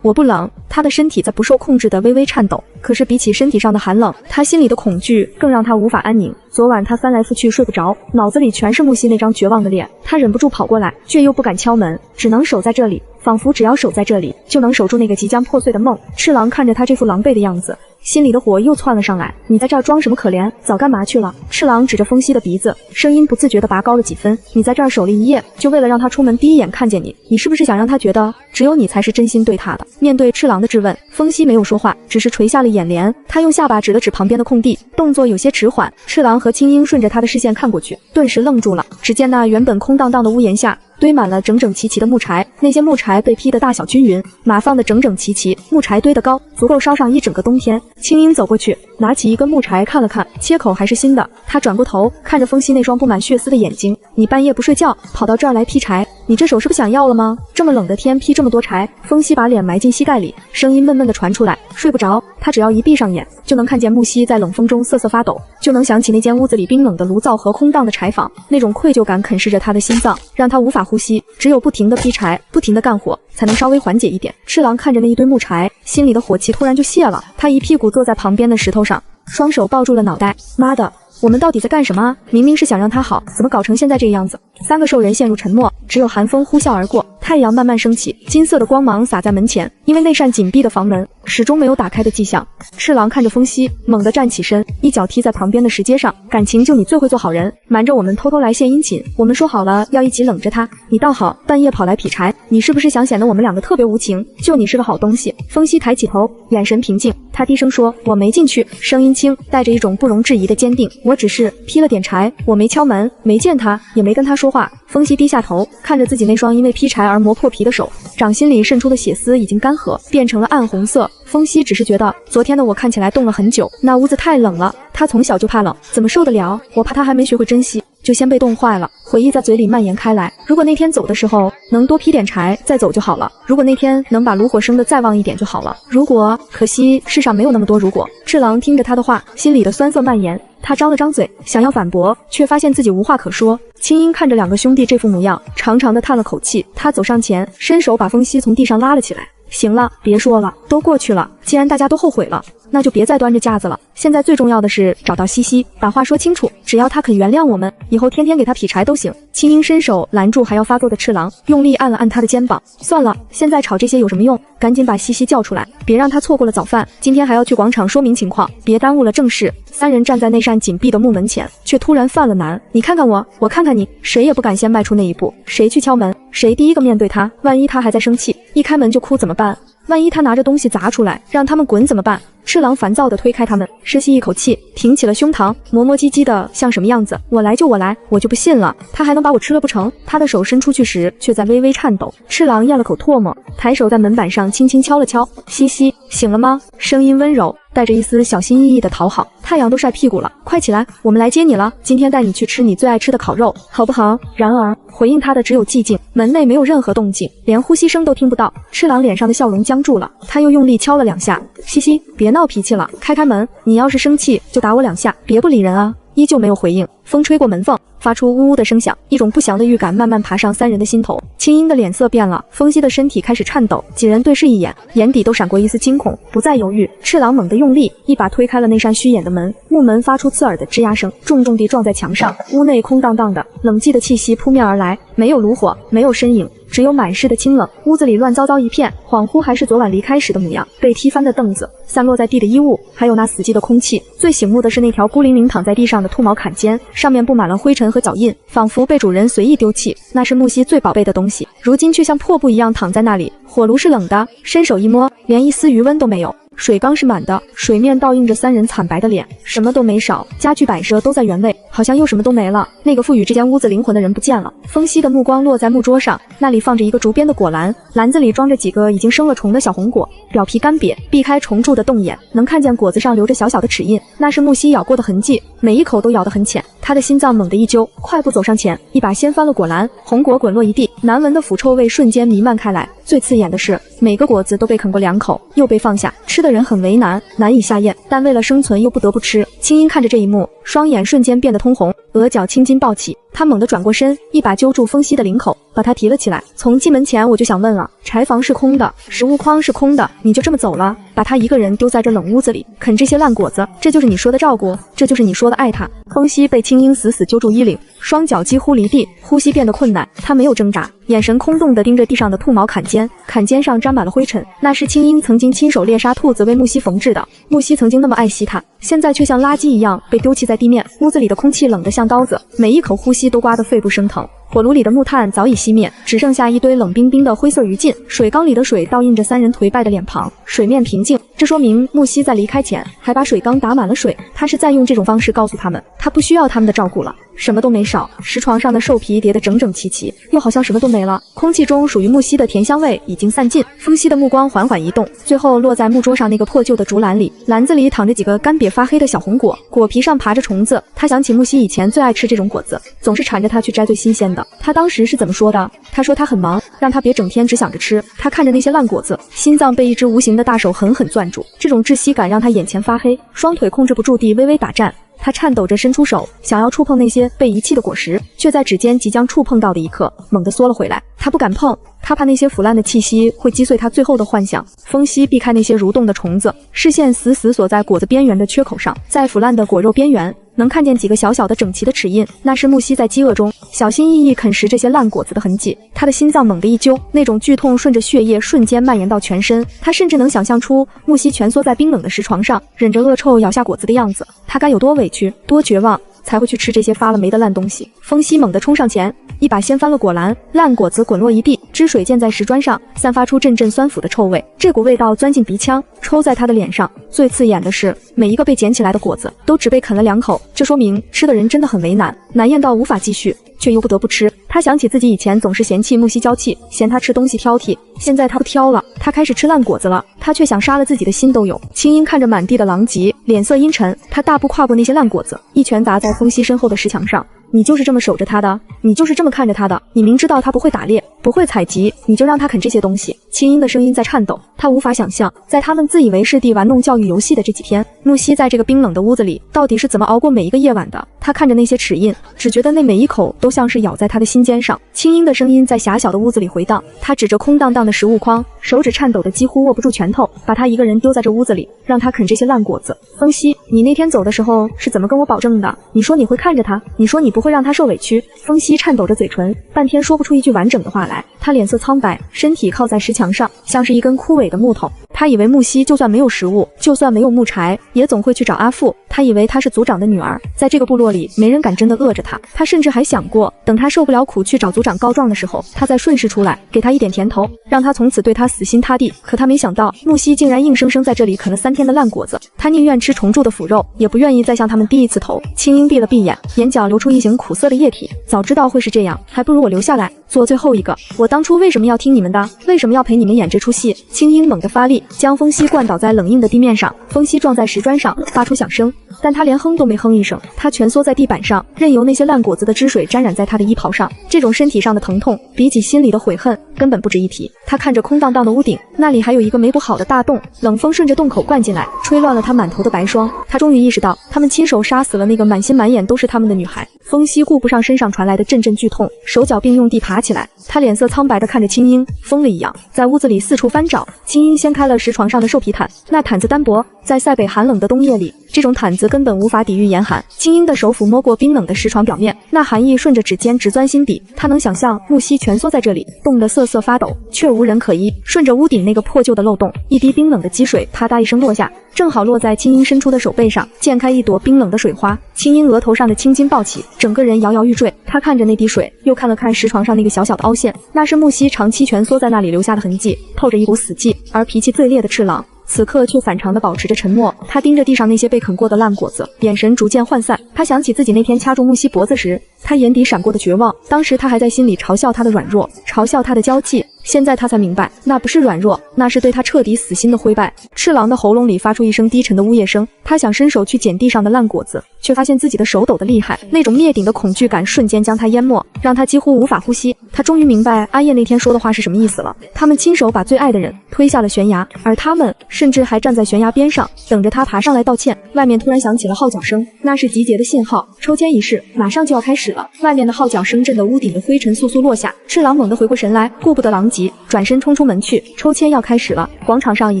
我不冷。他的身体在不受控制的微微颤抖，可是比起身体上的寒冷，他心里的恐惧更让他无法安宁。昨晚他翻来覆去睡不着，脑子里全是木西那张绝望的脸。他忍不住跑过来，却又不敢敲门，只能守在这里，仿佛只要守在这里，就能守住那个即将破碎的梦。赤狼看着他这副狼狈的样子，心里的火又窜了上来。你在这儿装什么可怜？早干嘛去了？赤狼指着风息的鼻子，声音不自觉地拔高了几分。你在这儿守了一夜，就为了让他出门第一眼看见你？你是不是想让他觉得只有你才是真心对他的？面对赤狼的质问，风息没有说话，只是垂下了眼帘。他用下巴指了指旁边的空地，动作有些迟缓。赤狼和青樱顺着他的视线看过去，顿时愣住了。只见那原本空荡荡的屋檐下堆满了整整齐齐的木柴，那些木柴被劈得大小均匀，码放得整整齐齐，木柴堆得高，足够烧上一整个冬天。青樱走过去，拿起一根木柴看了看，切口还是新的。他转过头，看着风息那双布满血丝的眼睛：你半夜不睡觉，跑到这儿来劈柴，你这手是不想要了吗？这么冷的天劈这么多柴。风息把脸埋进膝盖里，声音闷闷地传出来：睡不着。他只要一闭上眼，就能看见木西在冷风中瑟瑟发抖，就能想起那间屋子里冰冷的炉灶和空荡的柴房。那种愧疚感啃噬着他的心脏，让他无法呼吸，只有不停地劈柴，不停地干活，才能稍微缓解一点。赤狼看着那一堆木柴，心里的火气突然就泄了。他一屁股坐在旁边的石头上，双手抱住了脑袋。妈的，我们到底在干什么？明明是想让他好，怎么搞成现在这个样子？三个兽人陷入沉默，只有寒风呼啸而过，太阳慢慢升起，金色的光芒洒在门前。因为那扇紧闭的房门始终没有打开的迹象。赤狼看着风息，猛地站起身，一脚踢在旁边的石阶上。感情就你最会做好人，瞒着我们偷偷来献殷勤。我们说好了要一起冷着他，你倒好，半夜跑来劈柴，你是不是想显得我们两个特别无情？就你是个好东西。风息抬起头，眼神平静，他低声说：我没进去，声音轻，带着一种不容置疑的坚定。我只是劈了点柴，我没敲门，没见他，也没跟他说话。风息低下头，看着自己那双因为劈柴而磨破皮的手，掌心里渗出的血丝已经干涸，变成了暗红色。风息只是觉得昨天的我看起来冻了很久，那屋子太冷了，他从小就怕冷，怎么受得了？我怕他还没学会珍惜，就先被冻坏了。回忆在嘴里蔓延开来，如果那天走的时候能多劈点柴再走就好了，如果那天能把炉火生得再旺一点就好了，如果，可惜世上没有那么多如果。赤狼听着他的话，心里的酸涩蔓延，他张了张嘴想要反驳，却发现自己无话可说。青樱看着两个兄弟这副模样，长长的叹了口气，他走上前，伸手把风息从地上拉了起来。行了，别说了，都过去了，既然大家都后悔了，那就别再端着架子了。现在最重要的是找到西西，把话说清楚，只要他肯原谅我们，以后天天给他劈柴都行。青樱伸手拦住还要发作的赤狼，用力按了按他的肩膀。算了，现在吵这些有什么用？赶紧把西西叫出来，别让他错过了早饭，今天还要去广场说明情况，别耽误了正事。三人站在那扇紧闭的木门前，却突然犯了难。你看看我，我看看你，谁也不敢先迈出那一步。谁去敲门，谁第一个面对他。万一他还在生气，一开门就哭怎么办？万一他拿着东西砸出来，让他们滚怎么办？赤狼烦躁地推开他们，深吸一口气，挺起了胸膛，磨磨唧唧的像什么样子？我来就我来，我就不信了，他还能把我吃了不成？他的手伸出去时，却在微微颤抖。赤狼咽了口唾沫，抬手在门板上轻轻敲了敲。西西，醒了吗？声音温柔，带着一丝小心翼翼的讨好。太阳都晒屁股了，快起来，我们来接你了。今天带你去吃你最爱吃的烤肉，好不好？然而回应他的只有寂静，门内没有任何动静，连呼吸声都听不到。赤狼脸上的笑容僵住了，他又用力敲了两下。西西，别闹脾气了，开开门，你要是生气就打我两下，别不理人啊。依旧没有回应。风吹过门缝，发出呜呜的声响，一种不祥的预感慢慢爬上三人的心头。青樱的脸色变了，风息的身体开始颤抖，几人对视一眼，眼底都闪过一丝惊恐，不再犹豫。赤狼猛地用力，一把推开了那扇虚掩的门，木门发出刺耳的吱呀声，重重地撞在墙上。屋内空荡荡的，冷寂的气息扑面而来，没有炉火，没有身影，只有满室的清冷。屋子里乱糟糟一片，恍惚还是昨晚离开时的模样。被踢翻的凳子，散落在地的衣物，还有那死寂的空气。最醒目的是那条孤零零躺在地上的兔毛坎肩，上面布满了灰尘和脚印，仿佛被主人随意丢弃。那是木西最宝贝的东西，如今却像破布一样躺在那里。火炉是冷的，伸手一摸，连一丝余温都没有。水缸是满的，水面倒映着3人惨白的脸，什么都没少，家具摆设都在原位，好像又什么都没了。那个赋予这间屋子灵魂的人不见了。风息的目光落在木桌上，那里放着一个竹编的果篮，篮子里装着几个已经生了虫的小红果，表皮干瘪，避开虫蛀的洞眼，能看见果子上留着小小的齿印，那是木西咬过的痕迹，每一口都咬得很浅。他的心脏猛地一揪，快步走上前，一把掀翻了果篮，红果滚落一地，难闻的腐臭味瞬间弥漫开来。最刺眼的是，每个果子都被啃过2口，又被放下，吃的人很为难，难以下咽，但为了生存又不得不吃。青音看着这一幕，双眼瞬间变得通红，额角青筋暴起，他猛地转过身，一把揪住风息的领口，把他提了起来。从进门前我就想问了，柴房是空的，食物筐是空的，你就这么走了，把他一个人丢在这冷屋子里，啃这些烂果子，这就是你说的照顾，这就是你说的爱他。风息被青音死死揪住衣领，双脚几乎离地，呼吸变得困难，他没有挣扎，眼神空洞地盯着地上的兔毛坎肩，坎肩上沾满了灰尘，那是青音曾经亲手猎杀兔子为木西缝制的。木西曾经那么爱惜它，现在却像垃圾一样被丢弃在地面。屋子里的空气冷得像刀子，每一口呼吸都刮得肺部生疼。火炉里的木炭早已熄灭，只剩下一堆冷冰冰的灰色余烬。水缸里的水倒映着3人颓败的脸庞，水面平静，这说明木西在离开前还把水缸打满了水。他是在用这种方式告诉他们，他不需要他们的照顾了，什么都没少。石床上的兽皮叠得整整齐齐，又好像什么都没了。空气中属于木西的甜香味已经散尽。风息的目光缓缓移动，最后落在木桌上那个破旧的竹篮里，篮子里躺着几个干瘪发黑的小红果，果皮上爬着虫子。他想起木西以前最爱吃这种果子，总是缠着他去摘最新鲜的。他当时是怎么说的？他说他很忙，让他别整天只想着吃。他看着那些烂果子，心脏被一只无形的大手狠狠攥住，这种窒息感让他眼前发黑，双腿控制不住地微微打颤。他颤抖着伸出手，想要触碰那些被遗弃的果实，却在指尖即将触碰到的一刻，猛地缩了回来。他不敢碰，他怕那些腐烂的气息会击碎他最后的幻想。风息避开那些蠕动的虫子，视线死死锁在果子边缘的缺口上，在腐烂的果肉边缘能看见几个小小的整齐的齿印，那是木西在饥饿中小心翼翼啃食这些烂果子的痕迹。他的心脏猛地一揪，那种剧痛顺着血液瞬间蔓延到全身。他甚至能想象出木西蜷缩在冰冷的石床上，忍着恶臭咬下果子的样子，他该有多委屈，多绝望，才会去吃这些发了霉的烂东西。风息猛地冲上前，一把掀翻了果篮，烂果子滚落一地，汁水溅在石砖上，散发出阵阵酸腐的臭味。这股味道钻进鼻腔，抽在他的脸上。最刺眼的是，每一个被捡起来的果子都只被啃了2口，这说明吃的人真的很为难，难咽到无法继续，却又不得不吃。他想起自己以前总是嫌弃木西娇气，嫌他吃东西挑剔，现在他不挑了，他开始吃烂果子了，他却想杀了自己的心都有。青音看着满地的狼藉，脸色阴沉，他大步跨过那些烂果子，一拳砸在风息身后的石墙上。你就是这么守着他的，你就是这么看着他的，你明知道他不会打猎，不会采集，你就让他啃这些东西。青音的声音在颤抖，他无法想象，在他们自以为是地玩弄教育游戏的这几天，木西在这个冰冷的屋子里到底是怎么熬过每一个夜晚的。他看着那些齿印，只觉得那每一口都像是咬在他的心尖上。青音的声音在狭小的屋子里回荡，他指着空荡荡的食物筐，手指颤抖的几乎握不住拳头，把他一个人丢在这屋子里，让他啃这些烂果子。风息，你那天走的时候是怎么跟我保证的？你说你会看着他，你说你不会让他受委屈。风息颤抖着嘴唇，半天说不出一句完整的话来。他脸色苍白，身体靠在石墙上，像是一根枯萎的木头。他以为木西就算没有食物，就算没有木柴，也总会去找阿父。他以为她是族长的女儿，在这个部落里没人敢真的饿着她。他甚至还想过，等他受不了苦去找族长告状的时候，他再顺势出来给他一点甜头，让他从此对他死心塌地。可他没想到，木西竟然硬生生在这里啃了3天的烂果子。他宁愿吃虫蛀的腐肉，也不愿意再向他们低一次头。青音闭了闭眼，眼角流出一行苦涩的液体。早知道会是这样，还不如我留下来做最后一个。我当初为什么要听你们的？为什么要陪你们演这出戏？青音猛地发力，将风息灌倒在冷硬的地面上。风息撞在石砖上，发出响声，但他连哼都没哼一声。他蜷缩在地板上，任由那些烂果子的汁水沾染在他的衣袍上。这种身体上的疼痛，比起心里的悔恨，根本不值一提。他看着空荡荡的屋顶，那里还有一个没补好的大洞，冷风顺着洞口灌进来，吹乱了他满头的白霜。他终于意识到，他们亲手杀死了那个满心满眼都是他们的女孩。风息顾不上身上传来的阵阵剧痛，手脚并用地爬起来。他脸色苍白地看着青音，疯了一样在屋子里四处翻找。青音掀开了石床上的兽皮毯，那毯子单薄，在塞北寒冷的冬夜里，这种毯子根本无法抵御严寒。青音的手抚摸过冰冷的石床表面，那寒意顺着指尖直钻心底。他能想象木西蜷缩在这里，冻得瑟瑟发抖，却无人可依。顺着屋顶那个破旧的漏洞，一滴冰冷的积水啪嗒一声落下，正好落在青音伸出的手背上，溅开一朵冰冷的水花。青音额头上的青筋暴起，整个人摇摇欲坠。他看着那滴水，又看了看石床上那个小小的凹陷，那是木西长期蜷缩在那里留下的痕迹，透着一股死寂。而脾气最烈的赤狼此刻却反常地保持着沉默。他盯着地上那些被啃过的烂果子，眼神逐渐涣散。他想起自己那天掐住木西脖子时，他眼底闪过的绝望。当时他还在心里嘲笑他的软弱，嘲笑他的娇气。现在他才明白，那不是软弱，那是对他彻底死心的灰败。赤狼的喉咙里发出一声低沉的呜咽声，他想伸手去捡地上的烂果子，却发现自己的手抖得厉害。那种灭顶的恐惧感瞬间将他淹没，让他几乎无法呼吸。他终于明白阿叶那天说的话是什么意思了。他们亲手把最爱的人推下了悬崖，而他们甚至还站在悬崖边上，等着他爬上来道歉。外面突然响起了号角声，那是集结的信号，抽签仪式马上就要开始了。外面的号角声震得屋顶的灰尘簌簌落下。赤狼猛地回过神来，顾不得狼藉，转身冲出门去。抽签要开始了，广场上已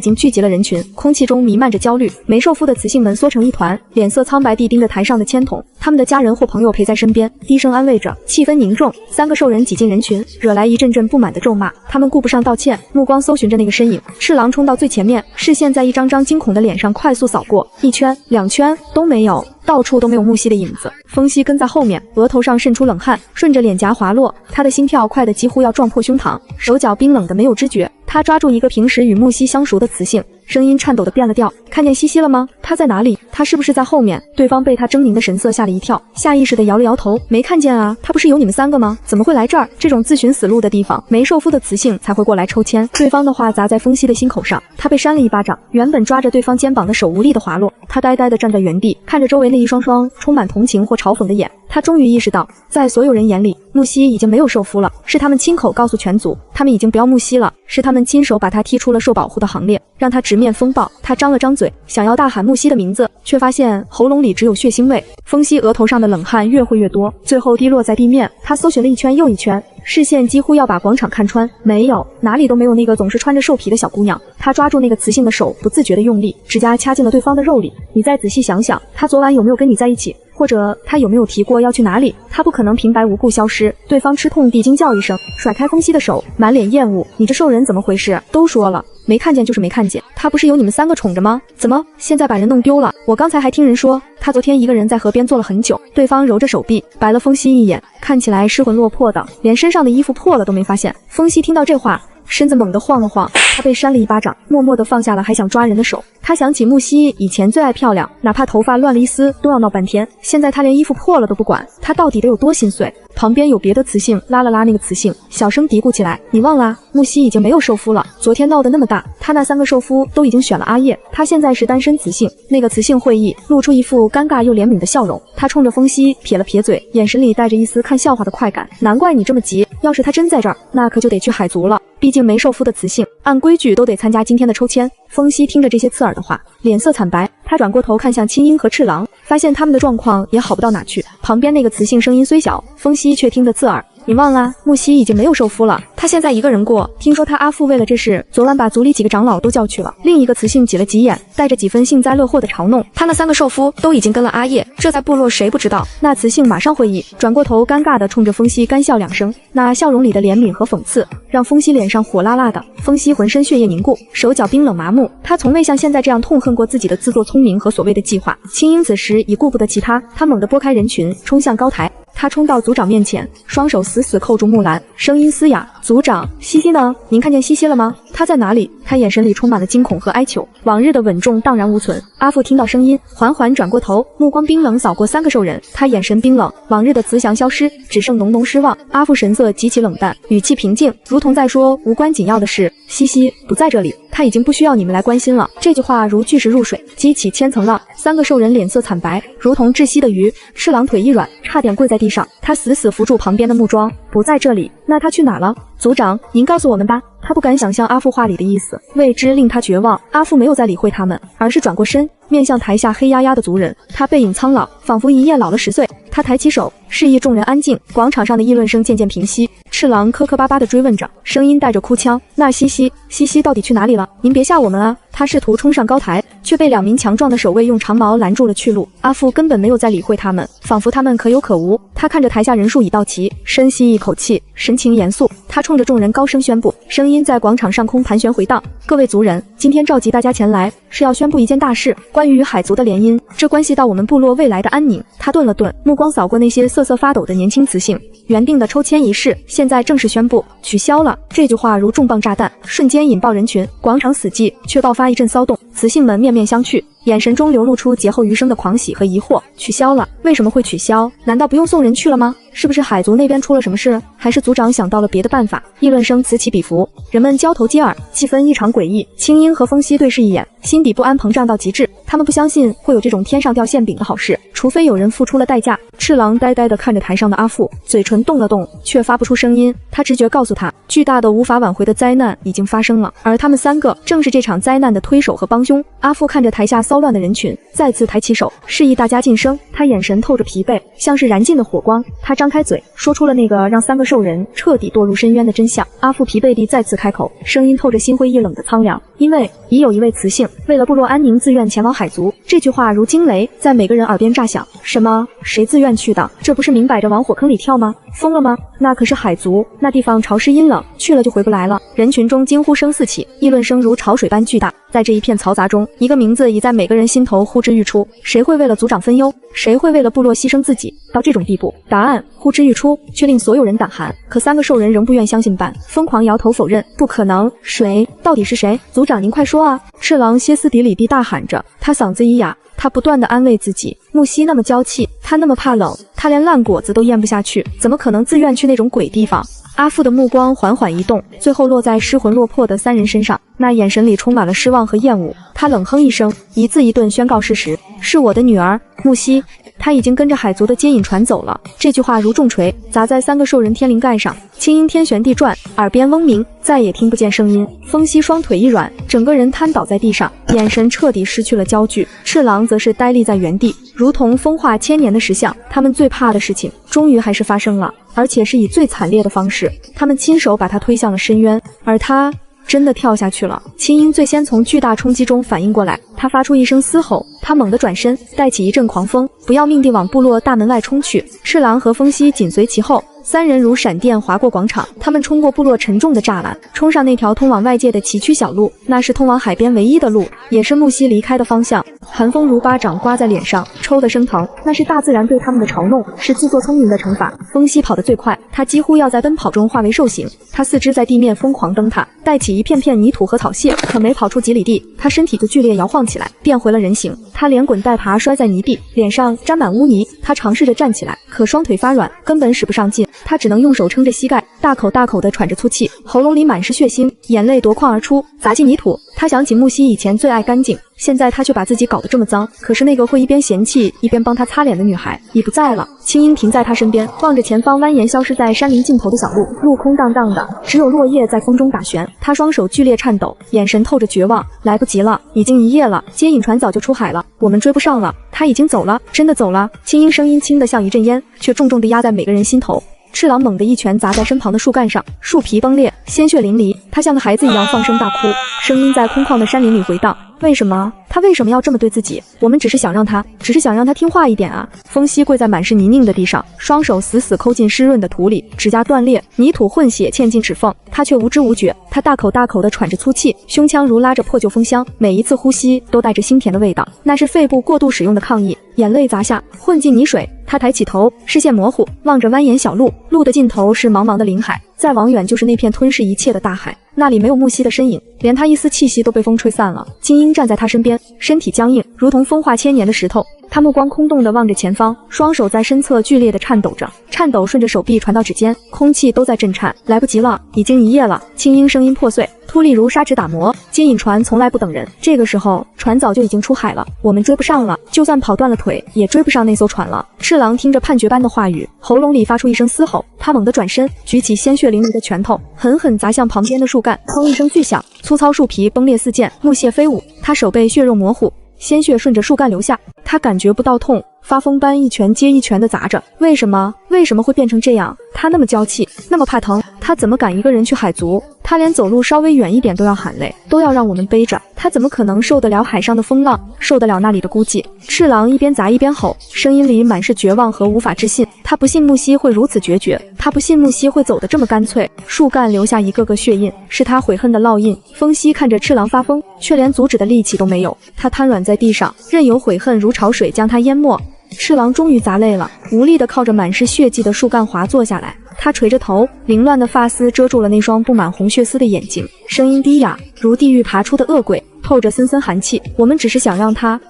经聚集了人群，空气中弥漫着焦虑。没受缚的雌性们缩成一团，脸色苍白地盯着台上的签筒，他们的家人或朋友陪在身边，低声安慰着。气氛凝重，3个兽人挤进人群，惹来一阵阵不满的咒骂。他们顾不上道歉，目光搜寻着那个身影。赤狼冲到最前面，视线在一张张惊恐的脸上快速扫过，1圈、2圈都没有，到处都没有木西的影子。风息跟在后面，额头上渗出冷汗，顺着脸颊滑落，他的心跳快得几乎要撞破胸膛，手脚冰冷的没有知觉。他抓住一个平时与木西相熟的雌性，声音颤抖的变了调：“看见西西了吗？他在哪里？他是不是在后面？”对方被他狰狞的神色吓了一跳，下意识的摇了摇头：“没看见啊，他不是有你们3个吗？怎么会来这儿？”这种自寻死路的地方，没受缚的雌性才会过来抽签。对方的话砸在风息的心口上，他被扇了一巴掌，原本抓着对方肩膀的手无力的滑落。他呆呆地站在原地，看着周围那一双双充满同情或嘲讽的眼。他终于意识到，在所有人眼里，木西已经没有受缚了，是他们亲口告诉全族，他们已经不要木西了，是他们亲手把他踢出了受保护的行列，让他直面风暴。他张了张嘴，想要大喊木西的名字，却发现喉咙里只有血腥味。风息额头上的冷汗越汇越多，最后滴落在地面。他搜寻了一圈又一圈，视线几乎要把广场看穿，没有，哪里都没有那个总是穿着兽皮的小姑娘。他抓住那个雌性的手，不自觉地用力，指甲掐进了对方的肉里。你再仔细想想，他昨晚有没有跟你在一起？或者他有没有提过要去哪里？他不可能平白无故消失。对方吃痛地惊叫一声，甩开风息的手，满脸厌恶：“你这兽人怎么回事？都说了，没看见就是没看见。他不是有你们3个宠着吗？怎么现在把人弄丢了？我刚才还听人说，他昨天一个人在河边坐了很久。”对方揉着手臂，白了风息一眼，看起来失魂落魄的，连身上的衣服破了都没发现。风息听到这话，身子猛地晃了晃，他被扇了一巴掌，默默地放下了还想抓人的手。他想起木西以前最爱漂亮，哪怕头发乱了一丝都要闹半天，现在他连衣服破了都不管，他到底得有多心碎？旁边有别的雌性拉了拉那个雌性，小声嘀咕起来：“你忘了，木西已经没有受夫了。昨天闹得那么大，他那3个受夫都已经选了阿叶，他现在是单身雌性。”那个雌性会意，露出一副尴尬又怜悯的笑容。他冲着风息撇了撇嘴，眼神里带着一丝看笑话的快感。难怪你这么急，要是他真在这儿，那可就得去海族了。毕竟没受夫的雌性，按规矩都得参加今天的抽签。风息听着这些刺耳的话，脸色惨白。他转过头看向青鹰和赤狼，发现他们的状况也好不到哪去。旁边那个雌性声音虽小，风息却听得刺耳。你忘了，木西已经没有受夫了，他现在一个人过。听说他阿父为了这事，昨晚把族里几个长老都叫去了。另一个雌性挤了挤眼，带着几分幸灾乐祸的嘲弄。他那3个受夫都已经跟了阿叶，这在部落谁不知道？那雌性马上会意，转过头尴尬地冲着风息干笑2声，那笑容里的怜悯和讽刺，让风息脸上火辣辣的。风息浑身血液凝固，手脚冰冷麻木。他从未像现在这样痛恨过自己的自作聪明和所谓的计划。青鹰此时已顾不得其他，他猛地拨开人群，冲向高台。他冲到族长面前，双手死死扣住木兰，声音嘶哑：“族长，西西呢？您看见西西了吗？他在哪里？”他眼神里充满了惊恐和哀求，往日的稳重荡然无存。阿父听到声音，缓缓转过头，目光冰冷扫过3个兽人，他眼神冰冷，往日的慈祥消失，只剩浓浓失望。阿父神色极其冷淡，语气平静，如同在说无关紧要的事。西西不在这里，他已经不需要你们来关心了。这句话如巨石入水，激起千层浪。3个兽人脸色惨白，如同窒息的鱼。赤狼腿一软，差点跪在地上，他死死扶住旁边的木桩。不在这里，那他去哪了？族长，您告诉我们吧。他不敢想象阿父话里的意思，未知令他绝望。阿父没有再理会他们，而是转过身，面向台下黑压压的族人。他背影苍老，仿佛一夜老了10岁。他抬起手，示意众人安静。广场上的议论声渐渐平息。赤狼磕磕巴巴地追问着，声音带着哭腔：“那西西，西西到底去哪里了？您别吓我们啊！”他试图冲上高台，却被2名强壮的守卫用长矛拦住了去路。阿父根本没有再理会他们，仿佛他们可有可无。他他看着台下人数已到齐，深吸一口气，神情严肃。他冲着众人高声宣布，声音在广场上空盘旋回荡：各位族人，今天召集大家前来，是要宣布一件大事，关于与海族的联姻，这关系到我们部落未来的安宁。他顿了顿，目光扫过那些瑟瑟发抖的年轻雌性。原定的抽签仪式，现在正式宣布取消了。这句话如重磅炸弹，瞬间引爆人群，广场死寂，却爆发一阵骚动。雌性们面面相觑，眼神中流露出劫后余生的狂喜和疑惑。取消了？为什么会取消？难道不用送人去了吗？是不是海族那边出了什么事？还是族长想到了别的办法？议论声此起彼伏，人们交头接耳，气氛异常诡异。青樱和风息对视一眼，心底不安膨胀到极致。他们不相信会有这种天上掉馅饼的好事，除非有人付出了代价。赤狼呆呆地看着台上的阿父，嘴唇动了动，却发不出声音。他直觉告诉他，巨大的无法挽回的灾难已经发生了，而他们三个正是这场灾难的推手和帮凶。阿父看着台下骚乱的人群，再次抬起手，示意大家噤声。他眼神透着疲惫，像是燃尽的火光。他张开嘴，说出了那个让三个兽人彻底堕入深渊的真相。阿父疲惫地再次开口，声音透着心灰意冷的苍凉。因为已有一位雌性为了部落安宁自愿前往海族。这句话如惊雷，在每个人耳边炸响。什么？谁自愿去的？这不是明摆着往火坑里跳吗？疯了吗？那可是海族，那地方潮湿阴冷，去了就回不来了。人群中惊呼声四起，议论声如潮水般巨大。在这一片嘈杂中，一个名字已在每个人心头呼之欲出。谁会为了族长分忧？谁会为了部落牺牲自己？到这种地步，答案呼之欲出，却令所有人胆寒。可三个兽人仍不愿相信般，疯狂摇头否认，不可能。谁？到底是谁？族长您快说啊！赤狼歇斯底里地大喊着，他嗓子一哑，他不断地安慰自己，木西那么娇气，他那么怕冷，他连烂果子都咽不下去，怎么可能自愿去那种鬼地方？阿父的目光缓缓移动，最后落在失魂落魄的三人身上，那眼神里充满了失望和厌恶。他冷哼一声，一字一顿宣告事实：是我的女儿木西，她已经跟着海族的接引船走了。这句话如重锤砸在三个兽人天灵盖上，青音天旋地转，耳边嗡鸣，再也听不见声音。风息双腿一软，整个人瘫倒在地上，眼神彻底失去了焦距。赤狼则是呆立在原地，如同风化千年的石像。他们最怕的事情终于还是发生了，而且是以最惨烈的方式。他们亲手把他推向了深渊，而他真的跳下去了。青音最先从巨大冲击中反应过来，他发出一声嘶吼，他猛地转身，带起一阵狂风，不要命地往部落大门外冲去。赤狼和风息紧随其后，三人如闪电划过广场，他们冲过部落沉重的栅栏，冲上那条通往外界的崎岖小路。那是通往海边唯一的路，也是木西离开的方向。寒风如巴掌刮在脸上，抽得生疼。那是大自然对他们的嘲弄，是自作聪明的惩罚。风息跑得最快，他几乎要在奔跑中化为兽形。他四肢在地面疯狂蹬踏，带起一片片泥土和草屑，可没跑出几里地，他身体就剧烈摇晃起来，变回了人形。他连滚带爬摔在泥地，脸上沾满污泥。他尝试着站起来，可双腿发软，根本使不上劲。他只能用手撑着膝盖，大口大口地喘着粗气，喉咙里满是血腥，眼泪夺眶而出，砸进泥土。他想起木西以前最爱干净，现在他却把自己搞得这么脏。可是那个会一边嫌弃一边帮他擦脸的女孩已不在了。青音停在他身边，望着前方蜿蜒消失在山林尽头的小路，路空荡荡的，只有落叶在风中打旋。他双手剧烈颤抖，眼神透着绝望。来不及了，已经1夜了，接引船早就出海了，我们追不上了，他已经走了，真的走了。青音声音轻得像一阵烟，却重重地压在每个人心头。赤狼猛地一拳砸在身旁的树干上，树皮崩裂，鲜血淋漓。他像个孩子一样放声大哭，声音在空旷的山林里回荡。为什么？他为什么要这么对自己？我们只是想让他听话一点啊！风息跪在满是泥泞的地上，双手死死抠进湿润的土里，指甲断裂，泥土混血嵌进指缝，他却无知无觉。他大口大口地喘着粗气，胸腔如拉着破旧风箱，每一次呼吸都带着腥甜的味道，那是肺部过度使用的抗议。眼泪砸下，混进泥水。他抬起头，视线模糊，望着蜿蜒小路，路的尽头是茫茫的林海，再往远就是那片吞噬一切的大海。那里没有木西的身影，连他一丝气息都被风吹散了。金英站在他身边，身体僵硬，如同风化千年的石头。他目光空洞地望着前方，双手在身侧剧烈地颤抖着，颤抖顺着手臂传到指尖，空气都在震颤。来不及了，已经1夜了。青音声音破碎，突力如砂纸打磨。接引船从来不等人，这个时候船早就已经出海了，我们追不上了，就算跑断了腿，也追不上那艘船了。赤狼听着判决般的话语，喉咙里发出一声嘶吼，他猛地转身，举起鲜血淋漓的拳头，狠狠砸向旁边的树干，砰一声巨响，粗糙树皮崩裂四溅，木屑飞舞，他手背血肉模糊，鲜血顺着树干流下，他感觉不到痛，发疯般一拳接一拳的砸着。为什么会变成这样？他那么娇气，那么怕疼，他怎么敢一个人去海族？他连走路稍微远一点都要喊累，都要让我们背着。他怎么可能受得了海上的风浪，受得了那里的孤寂？赤狼一边砸一边吼，声音里满是绝望和无法置信。他不信木西会如此决绝，他不信木西会走得这么干脆。树干留下一个个血印，是他悔恨的烙印。风息看着赤狼发疯，却连阻止的力气都没有。他瘫软在地上，任由悔恨如潮水将他淹没。赤狼终于砸累了，无力地靠着满是血迹的树干滑坐下来。他垂着头，凌乱的发丝遮住了那双布满红血丝的眼睛，声音低哑，如地狱爬出的恶鬼，透着森森寒气。我们只是想让他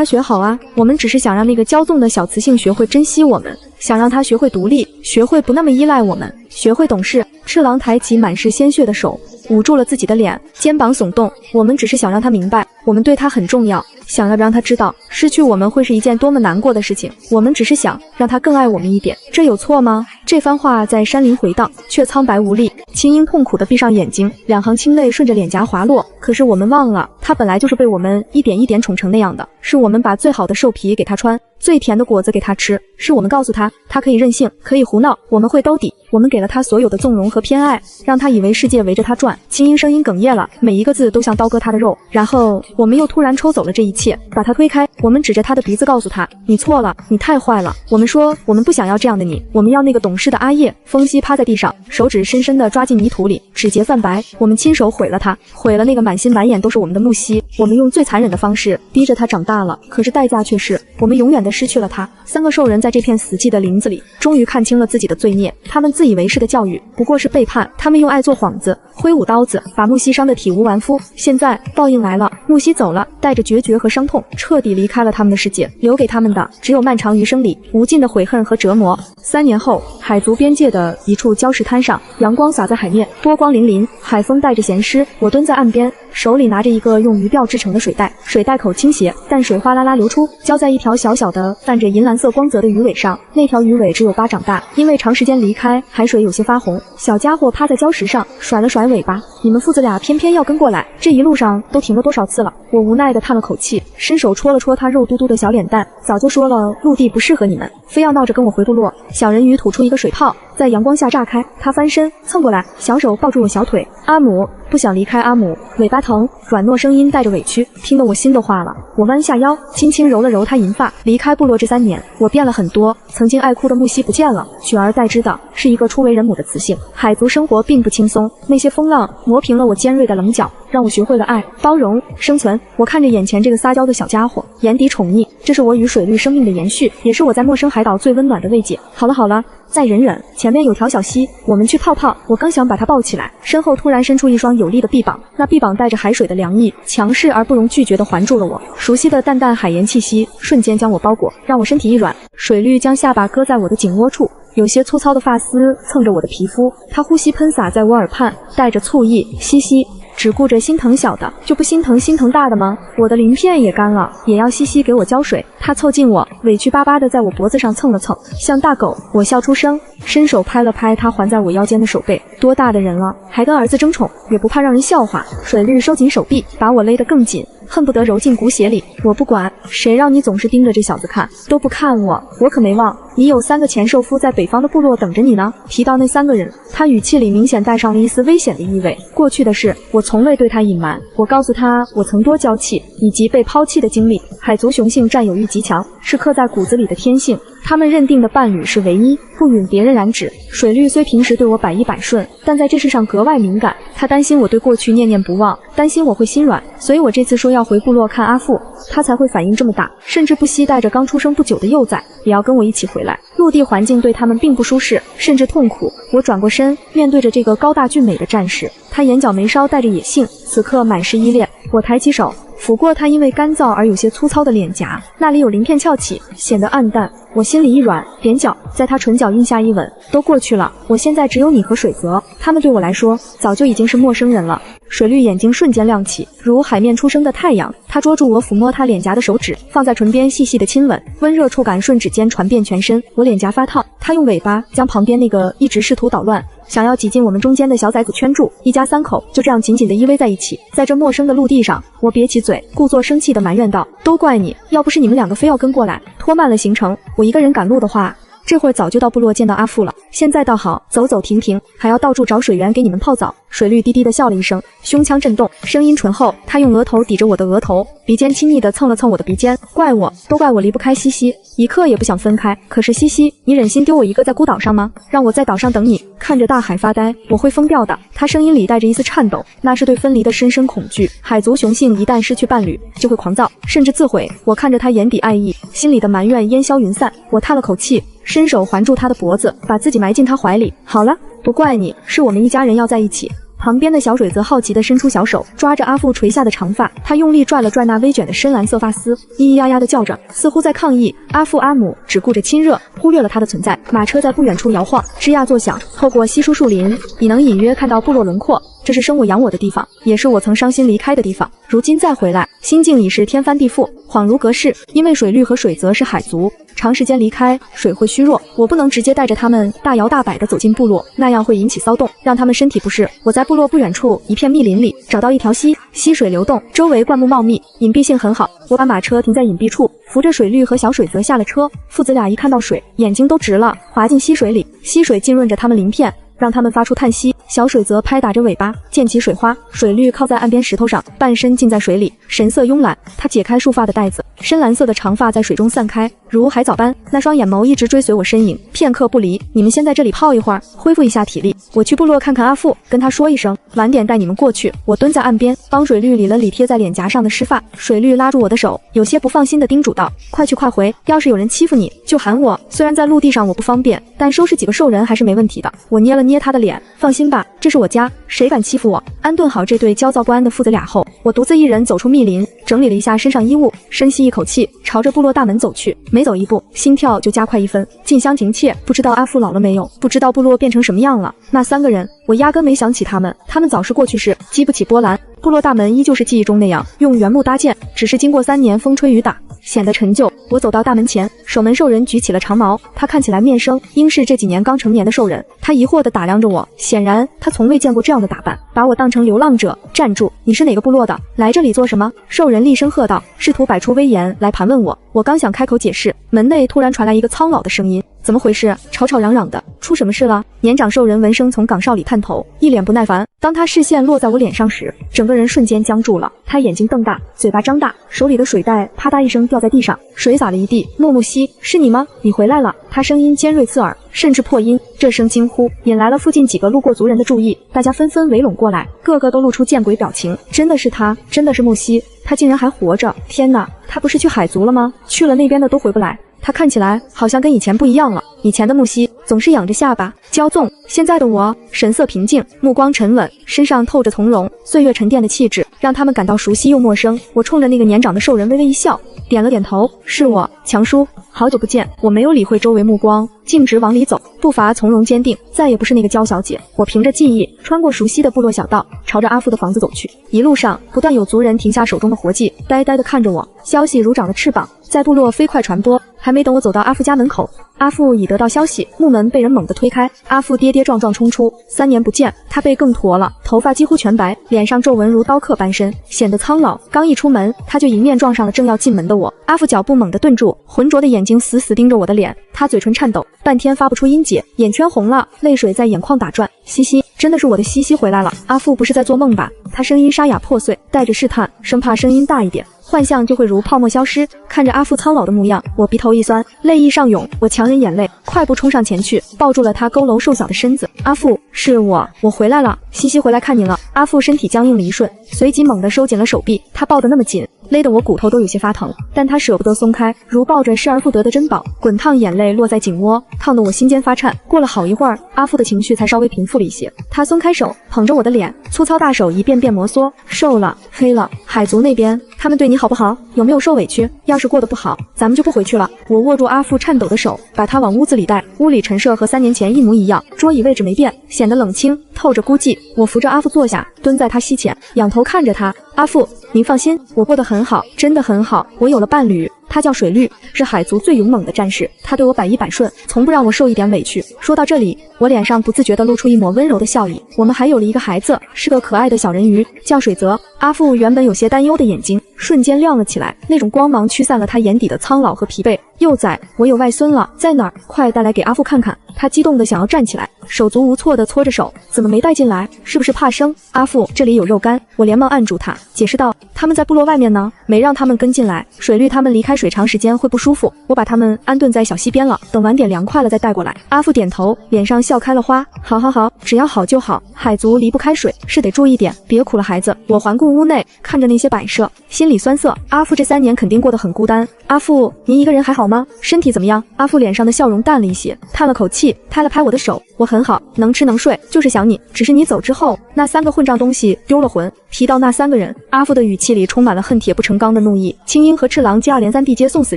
学好啊，我们只是想让那个骄纵的小雌性学会珍惜我们，想让他学会独立，学会不那么依赖我们，学会懂事。赤狼抬起满是鲜血的手，捂住了自己的脸，肩膀耸动。我们只是想让他明白，我们对他很重要，想要让他知道失去我们会是一件多么难过的事情。我们只是想让他更爱我们一点，这有错吗？这番话在山林回荡，却苍白无力。青樱痛苦地闭上眼睛，两行清泪顺着脸颊滑落。可是我们忘了，他本来就是被我们一点一点宠成那样的，是我们把最好的兽皮给他穿，最甜的果子给他吃，是我们告诉他，他可以任性，可以胡闹，我们会兜底。我们给了他所有的纵容和偏爱，让他以为世界围着他转。青樱声音哽咽了，每一个字都像刀割他的肉。然后我们又突然抽走了这一切，把他推开。我们指着他的鼻子告诉他，你错了，你太坏了。我们说，我们不想要这样的你，我们要那个懂事的阿叶。风息趴在地上，手指深深地抓进泥土里，指节泛白。我们亲手毁了他，毁了那个满心满眼都是我们的木西。我们用最残忍的方式逼着他长大了，可是代价却是我们永远地失去了他。三个兽人在这片死寂的林子里，终于看清了自己的罪孽。他们自以为是的教育不过是背叛，他们用爱做幌子，挥舞刀子，把木西伤得体无完肤。现在报应来了，木西走了，带着决绝和伤痛，彻底离开了他们的世界，留给他们的只有漫长余生里无尽的悔恨和折磨。3年后，海族边界的一处礁石滩上，阳光洒在海面，波光粼粼，海风带着咸湿。我蹲在岸边，手里拿着一个用鱼鳔制成的水袋，水袋口倾斜，淡水哗啦啦流出，浇在一条小小的泛着银蓝色光泽的鱼尾上。那条鱼尾只有巴掌大，因为长时间离开，海水有些发红。小家伙趴在礁石上，甩了甩尾巴。你们父子俩偏偏要跟过来，这一路上都停了多少次了？我无奈地叹了口气，伸手戳了戳他肉嘟嘟的小脸蛋。早就说了，陆地不适合你们，非要闹着跟我回部落。小人鱼吐出一个水泡，在阳光下炸开。他翻身蹭过来，小手抱住我小腿。阿姆，不想离开阿姆，尾巴疼。软糯声音带着委屈，听得我心都化了。我弯下腰，轻轻揉了揉他银发。离开部落这3年，我变了很多。曾经爱哭的木西不见了，取而代之的是一个初为人母的雌性。海族生活并不轻松，那些风浪磨平了我尖锐的棱角，让我学会了爱、包容、生存。我看着眼前这个撒娇的小家伙，眼底宠溺，这是我与水绿生命的延续，也是我在陌生海岛最温暖的慰藉。好了好了，再忍忍，前面有条小溪，我们去泡泡。我刚想把它抱起来，身后突然伸出一双有力的臂膀，那臂膀带着海水的凉意，强势而不容拒绝地环住了我。熟悉的淡淡海盐气息瞬间将我包裹，让我身体一软。水绿将下巴搁在我的颈窝处，有些粗糙的发丝蹭着我的皮肤，他呼吸喷洒在我耳畔，带着醋意，吸吸。只顾着心疼小的，就不心疼大的吗？我的鳞片也干了，也要西西给我浇水。他凑近我，委屈巴巴地在我脖子上蹭了蹭，像大狗。我笑出声，伸手拍了拍他环在我腰间的手背。多大的人了，还跟儿子争宠，也不怕让人笑话。水绿收紧手臂，把我勒得更紧，恨不得揉进骨血里。我不管，谁让你总是盯着这小子看，都不看我。我可没忘，你有3个前寿夫在北方的部落等着你呢。提到那3个人，他语气里明显带上了一丝危险的意味。过去的事，我从未对他隐瞒。我告诉他，我曾多娇气，以及被抛弃的经历。海族雄性占有欲极强，是刻在骨子里的天性。他们认定的伴侣是唯一，不允别人染指。水绿虽平时对我百依百顺，但在这事上格外敏感。他担心我对过去念念不忘，担心我会心软，所以我这次说要回部落看阿父，他才会反应这么大，甚至不惜带着刚出生不久的幼崽也要跟我一起回来。陆地环境对他们并不舒适，甚至痛苦。我转过身，面对着这个高大俊美的战士，他眼角眉梢带着野性，此刻满是依恋。我抬起手抚过他因为干燥而有些粗糙的脸颊，那里有鳞片翘起，显得暗淡。我心里一软，踮脚在他唇角印下一吻。都过去了，我现在只有你和水泽，他们对我来说早就已经是陌生人了。水绿眼睛瞬间亮起，如海面初升的太阳。他捉住我抚摸他脸颊的手指，放在唇边细细的亲吻，温热触感瞬指间传遍全身。我脸颊发烫，他用尾巴将旁边那个一直试图捣乱想要挤进我们中间的小崽子圈住，一家三口就这样紧紧地依偎在一起。在这陌生的陆地上，我瘪起嘴，故作生气地埋怨道：“都怪你，要不是你们两个非要跟过来，拖慢了行程，我一个人赶路的话，这会儿早就到部落见到阿父了。现在倒好，走走停停，还要到处找水源给你们泡澡。”水绿低低地笑了一声，胸腔震动，声音醇厚。他用额头抵着我的额头，鼻尖亲昵地蹭了蹭我的鼻尖。怪我，都怪我离不开西西，一刻也不想分开。可是西西，你忍心丢我一个在孤岛上吗？让我在岛上等你，看着大海发呆，我会疯掉的。他声音里带着一丝颤抖，那是对分离的深深恐惧。海族雄性一旦失去伴侣，就会狂躁，甚至自毁。我看着他眼底爱意，心里的埋怨烟消云散。我叹了口气，伸手环住他的脖子，把自己埋进他怀里。好了，不怪你，是我们一家人要在一起。旁边的小水则好奇地伸出小手，抓着阿父垂下的长发，他用力拽了拽那微卷的深蓝色发丝，咿咿呀呀地叫着，似乎在抗议。阿父阿母只顾着亲热，忽略了他的存在。马车在不远处摇晃，吱呀作响。透过稀疏树林，已能隐约看到部落轮廓。这是生我养我的地方，也是我曾伤心离开的地方。如今再回来，心境已是天翻地覆，恍如隔世。因为水绿和水泽是海族，长时间离开，水会虚弱，我不能直接带着他们大摇大摆地走进部落，那样会引起骚动，让他们身体不适。我在部落不远处一片密林里找到一条溪，溪水流动，周围灌木茂密，隐蔽性很好。我把马车停在隐蔽处，扶着水绿和小水泽下了车。父子俩一看到水，眼睛都直了，滑进溪水里，溪水浸润着他们鳞片，让他们发出叹息。小水则拍打着尾巴，溅起水花。水绿靠在岸边石头上，半身浸在水里，神色慵懒。他解开束发的带子，深蓝色的长发在水中散开，如海藻般。那双眼眸一直追随我身影，片刻不离。你们先在这里泡一会儿，恢复一下体力。我去部落看看阿父，跟他说一声，晚点带你们过去。我蹲在岸边，帮水绿理了理贴在脸颊上的湿发。水绿拉住我的手，有些不放心地叮嘱道：“快去快回，要是有人欺负你，就喊我。虽然在陆地上我不方便，但收拾几个兽人还是没问题的。”我捏了捏他的脸，放心吧，这是我家，谁敢欺负我？安顿好这对焦躁不安的父子俩后，我独自一人走出密林，整理了一下身上衣物，深吸一口气，朝着部落大门走去。每走一步，心跳就加快一分，近乡情怯。不知道阿父老了没有，不知道部落变成什么样了。那3个人，我压根没想起他们早是过去式，激不起波澜。部落大门依旧是记忆中那样，用原木搭建，只是经过3年风吹雨打，显得陈旧。我走到大门前，守门兽人举起了长矛，他看起来面生，应是这几年刚成年的兽人。他疑惑地打量着我，显然他从未见过这样的打扮，把我当成流浪者。站住！你是哪个部落的？来这里做什么？兽人厉声喝道，试图摆出威严来盘问我。我刚想开口解释，门内突然传来一个苍老的声音：“怎么回事？吵吵嚷嚷的，出什么事了？”年长兽人闻声从岗哨里探头，一脸不耐烦。当他视线落在我脸上时，整个人瞬间僵住了。他眼睛瞪大，嘴巴张大，手里的水袋啪嗒一声掉在地上，水洒了一地。木木西，是你吗？你回来了！他声音尖锐刺耳，甚至破音。这声惊呼引来了附近几个路过族人的注意，大家纷纷围拢过来，个个都露出见鬼表情。真的是他，真的是木西，他竟然还活着！天哪，他不是去海族了吗？去了那边的都回不来。他看起来好像跟以前不一样了。以前的木西总是仰着下巴骄纵，现在的我神色平静，目光沉稳，身上透着从容，岁月沉淀的气质让他们感到熟悉又陌生。我冲着那个年长的兽人微微一笑，点了点头，是我，强叔，好久不见。我没有理会周围目光，径直往里走，步伐从容坚定，再也不是那个娇小姐。我凭着记忆穿过熟悉的部落小道，朝着阿父的房子走去。一路上不断有族人停下手中的活计，呆呆地看着我。消息如长的翅膀在部落飞快传播，还没等我走到阿父家门口，阿父已得到消息，木门被人猛地推开，阿父跌跌撞撞冲出。3年不见，他背更驼了，头发几乎全白，脸上皱纹如刀刻般深，显得苍老。刚一出门，他就迎面撞上了正要进门的我。阿父脚步猛地顿住，浑浊的眼睛死死盯着我的脸，他嘴唇颤抖，半天发不出音节，眼圈红了，泪水在眼眶打转。西西，真的是我的西西回来了。阿父不是在做梦吧？他声音沙哑破碎，带着试探，生怕声音大一点，幻象就会如泡沫消失。看着阿父苍老的模样，我鼻头一酸，泪意上涌，我强忍眼泪，快步冲上前去，抱住了他佝偻瘦小的身子。阿父，是我回来了，西西回来看您了。阿父身体僵硬了一瞬，随即猛地收紧了手臂，他抱得那么紧，勒得我骨头都有些发疼，但他舍不得松开，如抱着失而复得的珍宝。滚烫眼泪落在颈窝，烫得我心间发颤。过了好一会儿，阿父的情绪才稍微平复了一些，他松开手，捧着我的脸，粗糙大手一遍遍摩挲。瘦了，黑了，海族那边他们对你好不好？有没有受委屈？要是过得不好，咱们就不回去了。我握住阿父颤抖的手，把他往屋子里带。屋里陈设和3年前一模一样，桌椅位置没变，显得冷清，透着孤寂。我扶着阿父坐下，蹲在他膝前，仰头看着他。阿父，您放心，我过得很好，真的很好。我有了伴侣，他叫水绿，是海族最勇猛的战士。他对我百依百顺，从不让我受一点委屈。说到这里，我脸上不自觉地露出一抹温柔的笑意。我们还有了一个孩子，是个可爱的小人鱼，叫水泽。阿父原本有些担忧的眼睛瞬间亮了起来，那种光芒驱散了他眼底的苍老和疲惫。幼崽，我有外孙了，在哪儿？快带来给阿父看看。他激动地想要站起来，手足无措地搓着手，怎么没带进来？是不是怕生？阿父，这里有肉干。我连忙按住他，解释道，他们在部落外面呢，没让他们跟进来。水绿他们离开水长时间会不舒服，我把他们安顿在小溪边了，等晚点凉快了再带过来。阿父点头，脸上笑开了花。好，只要好就好。海族离不开水，是得注意点，别苦了孩子。我环顾屋内，看着那些摆设，心里酸涩。阿父这3年肯定过得很孤单。阿父，您一个人还好吗？身体怎么样？阿父脸上的笑容淡了一些，叹了口气，拍了拍我的手，我很好，能吃能睡，就是想你。只是你走之后，那3个混账东西丢了魂。提到那3个人，阿父的语气里充满了恨铁不成钢的怒意。青鹰和赤狼接二连三地接送死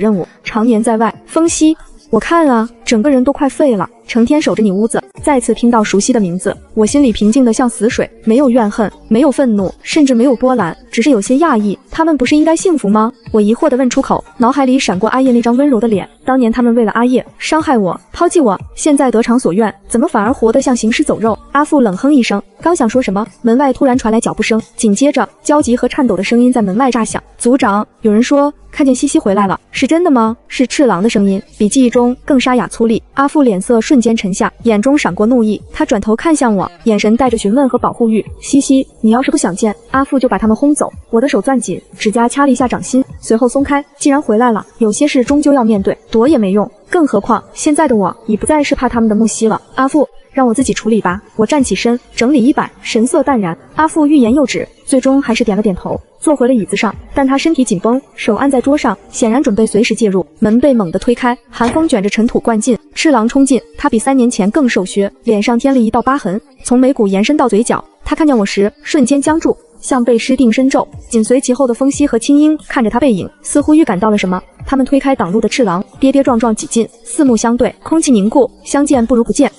任务，常年在外。风息，我看啊，整个人都快废了，成天守着你屋子。再次听到熟悉的名字，我心里平静得像死水，没有怨恨，没有愤怒，甚至没有波澜，只是有些讶异。他们不是应该幸福吗？我疑惑地问出口，脑海里闪过阿叶那张温柔的脸。当年他们为了阿叶伤害我，抛弃我，现在得偿所愿，怎么反而活得像行尸走肉？阿父冷哼一声，刚想说什么，门外突然传来脚步声，紧接着焦急和颤抖的声音在门外炸响。族长，有人说看见西西回来了，是真的吗？是赤狼的声音，比记忆中更沙哑粗粝。阿父脸色瞬间沉下，眼中闪过怒意，他转头看向我，眼神带着询问和保护欲。西西，你要是不想见，阿父就把他们轰走。我的手攥紧，指甲掐了一下掌心，随后松开。既然回来了，有些事终究要面对，躲也没用，更何况现在的我已不再是怕他们的木西了。阿父，让我自己处理吧。我站起身，整理衣摆，神色淡然。阿父欲言又止，最终还是点了点头，坐回了椅子上，但他身体紧绷，手按在桌上，显然准备随时介入。门被猛地推开，寒风卷着尘土灌进，赤狼冲进，他比3年前更瘦削，脸上添了一道疤痕，从眉骨延伸到嘴角。他看见我时，瞬间僵住，像被施定身咒。紧随其后的风息和青鹰看着他背影，似乎预感到了什么，他们推开挡路的赤狼，跌跌撞撞挤近，四目相对，空气凝固，相见不如不见。